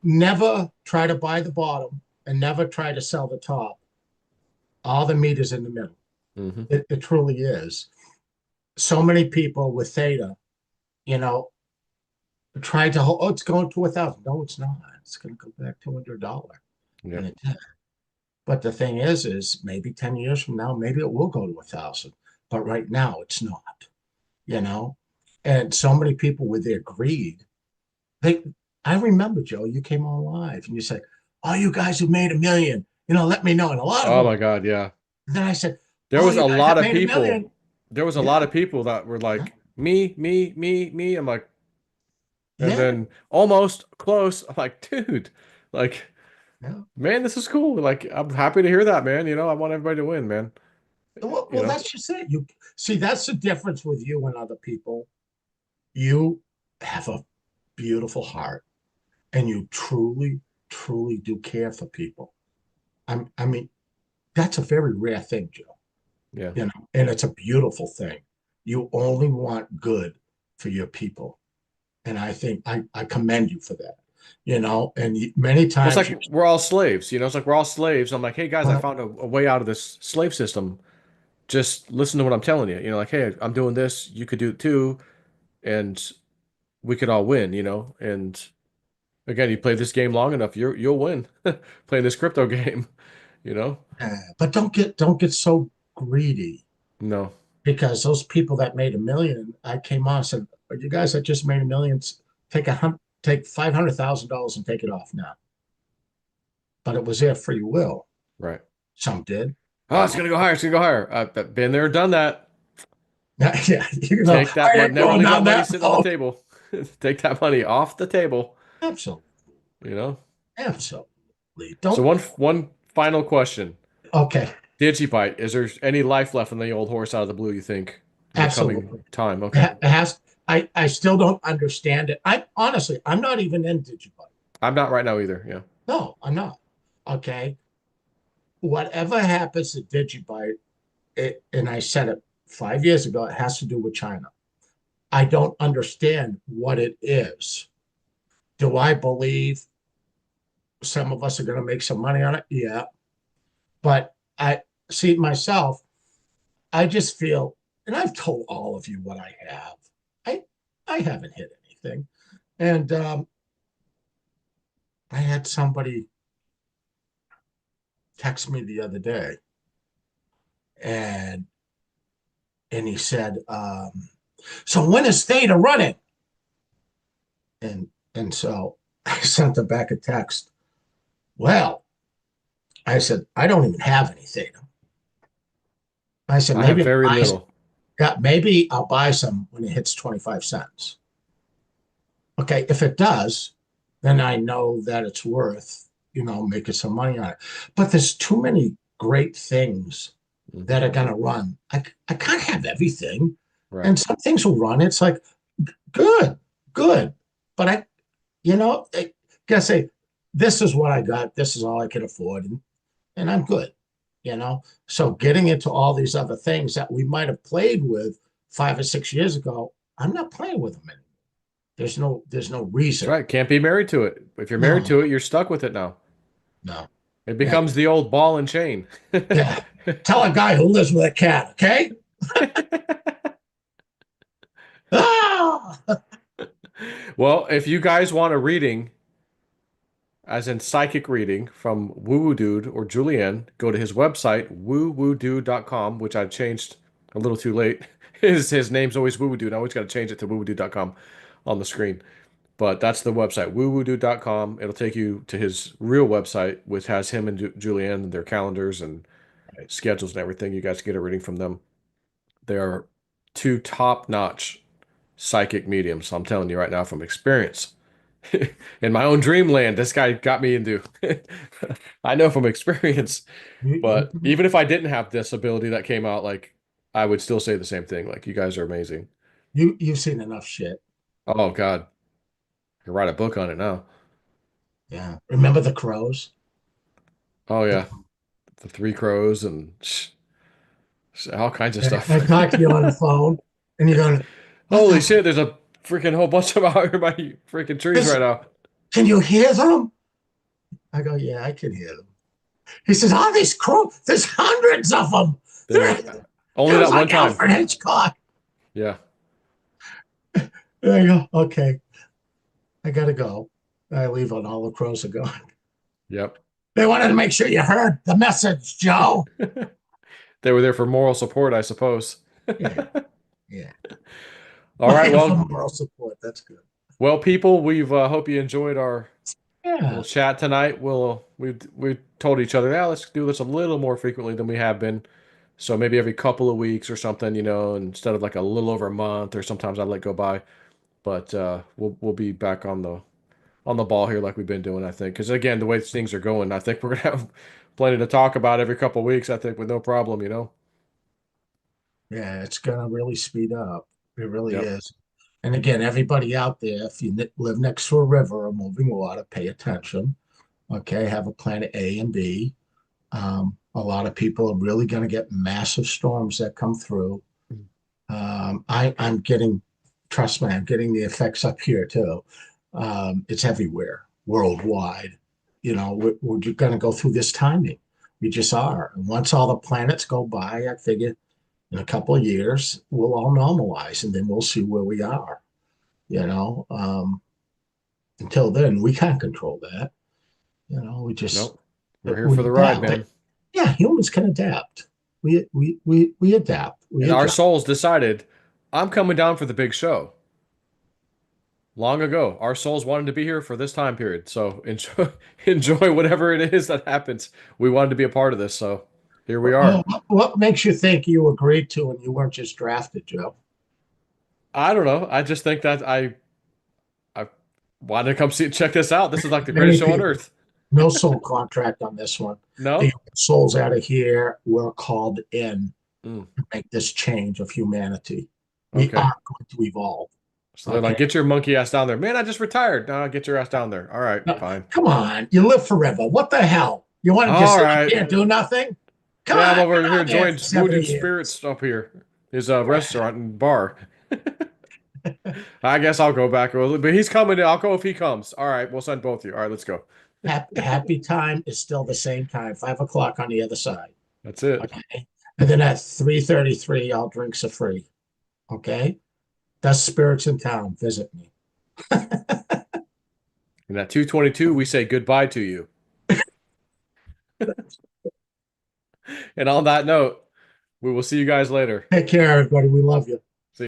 never try to buy the bottom and never try to sell the top. All the meat is in the middle. Hmm. It truly is. So many people with theta, you know, trying to hold, oh, it's going to 1,000. No, it's not. It's going to go back to $100. Yeah. And it did. But the thing is maybe 10 years from now, maybe it will go to 1,000. But right now, it's not, you know? And so many people with their greed, they, I remember, Joe, you came on live and you said, "Oh, you guys who made a million, let me know." And a lot of Oh them. my God, yeah. Then I said, There "Oh, was you a guys lot have of made a people. million." There was a lot Yeah. of people that were like, me, me, me, me. I'm like, and Yeah. then almost close. I'm like, dude, like, Yeah. man, this is cool. Like, I'm happy to hear that, man. I want everybody to win, man. Well, You know? that's just it. You see, that's the difference with you and other people. You have a beautiful heart and you truly, truly do care for people. I mean, that's a very rare thing, Joe, Yeah. and it's a beautiful thing. You only want good for your people. And I think I commend you for that, and many Well, it's times like you, we're all slaves, It's like we're all slaves. I'm like, hey guys, I well, found a way out of this slave system. Just listen to what I'm telling you. Like, hey, I'm doing this, you could do it too, and we could all win, And again, you play this game long enough, you'll win. Playing this crypto game, you know? but don't get so greedy No, because those people that made a million, I came on and said, "But you guys that just made a million, take $500,000 and take it off now." But it was their free will. right. Some did, Oh, but it's gonna go higher. It's gonna go higher. I've been there, done that. yeah, Take that I money. ain't Never going leave that down money that sitting on the road. table. Take that money off the table. Absolutely, You know. absolutely. So Don't. one final question. Okay, Digibite, is there any life left in the old horse out of the blue, you think, in the coming absolutely. time? Okay. It has. I still don't understand it. I'm not even in Digibud. I'm not right now either. Yeah. No, I'm not. Okay. Whatever happens to Digibite, and I said it 5 years ago, it has to do with China. I don't understand what it is. Do I believe? Some of us are going to make some money on it. Yeah. But I see myself, I just feel, and I've told all of you what I have. I I haven't hit anything. And I had somebody text me the other day and he said, so when is Theta running? And so I sent him back a text. Well, I said, I don't even have any Theta. I said, I have maybe I'll very buy, little. yeah, maybe I'll buy some when it hits 25 cents. Okay, if it does, then I know that it's worth, making some money on it. But there's too many great things that are Hmm. going to run. I can't have everything. Right. And some things will run. It's like, good, good. But I gotta say, this is what I got. This is all I can afford. And I'm good. So getting into all these other things that we might have played with 5 or 6 years ago, I'm not playing with them anymore. There's no That's reason. right. Can't be married to it. If you're married to No, it, you're stuck with it now. no. It Yeah, becomes the old ball and chain. yeah. Tell a guy who lives with a cat, okay? Ah! Well, if you guys want a reading, as in psychic reading from Woo Dude or Julian, go to his website, woowoodude.com, which I changed a little too late. His name's always Woo Dude. I always got to change it to woowoodude.com on the screen. But that's the website, woowoodude.com. It'll take you to his real website, which has him and Julianne and their calendars and Right. schedules and everything. You guys can get a reading from them. They are two top-notch psychic mediums. So I'm telling you right now from experience. In my own dreamland, this guy got me into. I know from experience, You, but even if I didn't have this ability that came out, like I would still say the same thing. Like you guys are amazing. you've seen enough shit. Oh God, I can write a book on it now. Yeah. Remember the crows? Oh The, yeah, the three crows and all kinds of I stuff. talked to you on the phone, and you're going, "What Holy the? shit, there's a freaking whole bunch of them out here by freaking trees This, right now. can you hear them?" I go, "Yeah, I can hear them." He says, "All these crows. There's hundreds of them. There, It only was that one like time. Alfred Hitchcock." Yeah. There you go. Okay, I gotta go. I leave when all the crows are gone. Yep. They wanted to make sure you heard the message, Joe. They were there for moral support, I suppose. Yeah, yeah. All Well, right. yeah, for Well, moral support. That's good. people, we've hope you enjoyed our little Yeah, chat tonight. We told each other, yeah, let's do this a little more frequently than we have been. So maybe every couple of weeks or something, instead of like a little over a month, or sometimes I let go by. But we'll be back on the ball here like we've been doing, I think. Because again, the way things are going, I think we're gonna have plenty to talk about every couple of weeks, I think, with no problem. yeah. It's gonna really speed up. It really Yep. is. And again, everybody out there, if you live next to a river or moving water, pay attention. Okay, have a planet A and B. A lot of people are really going to get massive storms that come through. I'm getting, trust me, I'm getting the effects up here too. It's everywhere, worldwide. We're going to go through this timing. We just are. And once all the planets go by, I figure in a couple of years, we'll all normalize and then we'll see where we are. You know, until then, we can't control that. We just Nope. We're here for we the ride, adapt. But man. yeah, humans can adapt. We adapt. We And our adjust. souls decided, I'm coming down for the big show. Long ago, our souls wanted to be here for this time period. So enjoy enjoy whatever it is that happens. We wanted to be a part of this, so here we Oh, are. what makes you think you agreed to and you weren't just drafted, Joe? I don't know. I just think that I wanted to come see check this out. This is like the greatest Many show on people. earth. No soul contract on this one. The No? souls out of here were called in Mm, to make this change of humanity. We okay. are going to evolve. So they're Okay. like, get your monkey ass down there. Man, I just retired. No, get your ass down there. All right, Now, fine. come on. You live forever. What the hell? You want to just All sit up right. here and do nothing? Come Yeah, I'm on. You're over here not there enjoying for Woo 70 Dude years. Spirits up here. His Yeah. restaurant and bar. I guess I'll go back. But he's coming. I'll go if he comes. All right, we'll send both of you. All right, let's go. Happy time is still the same time, 5 o'clock on the other side. That's it. Okay. And then at 3:33, all drinks are free. Okay. That's Spirits in Town. Visit me. And at 2:22, we say goodbye to you. And on that note, we will see you guys later. Take care, everybody. We love you.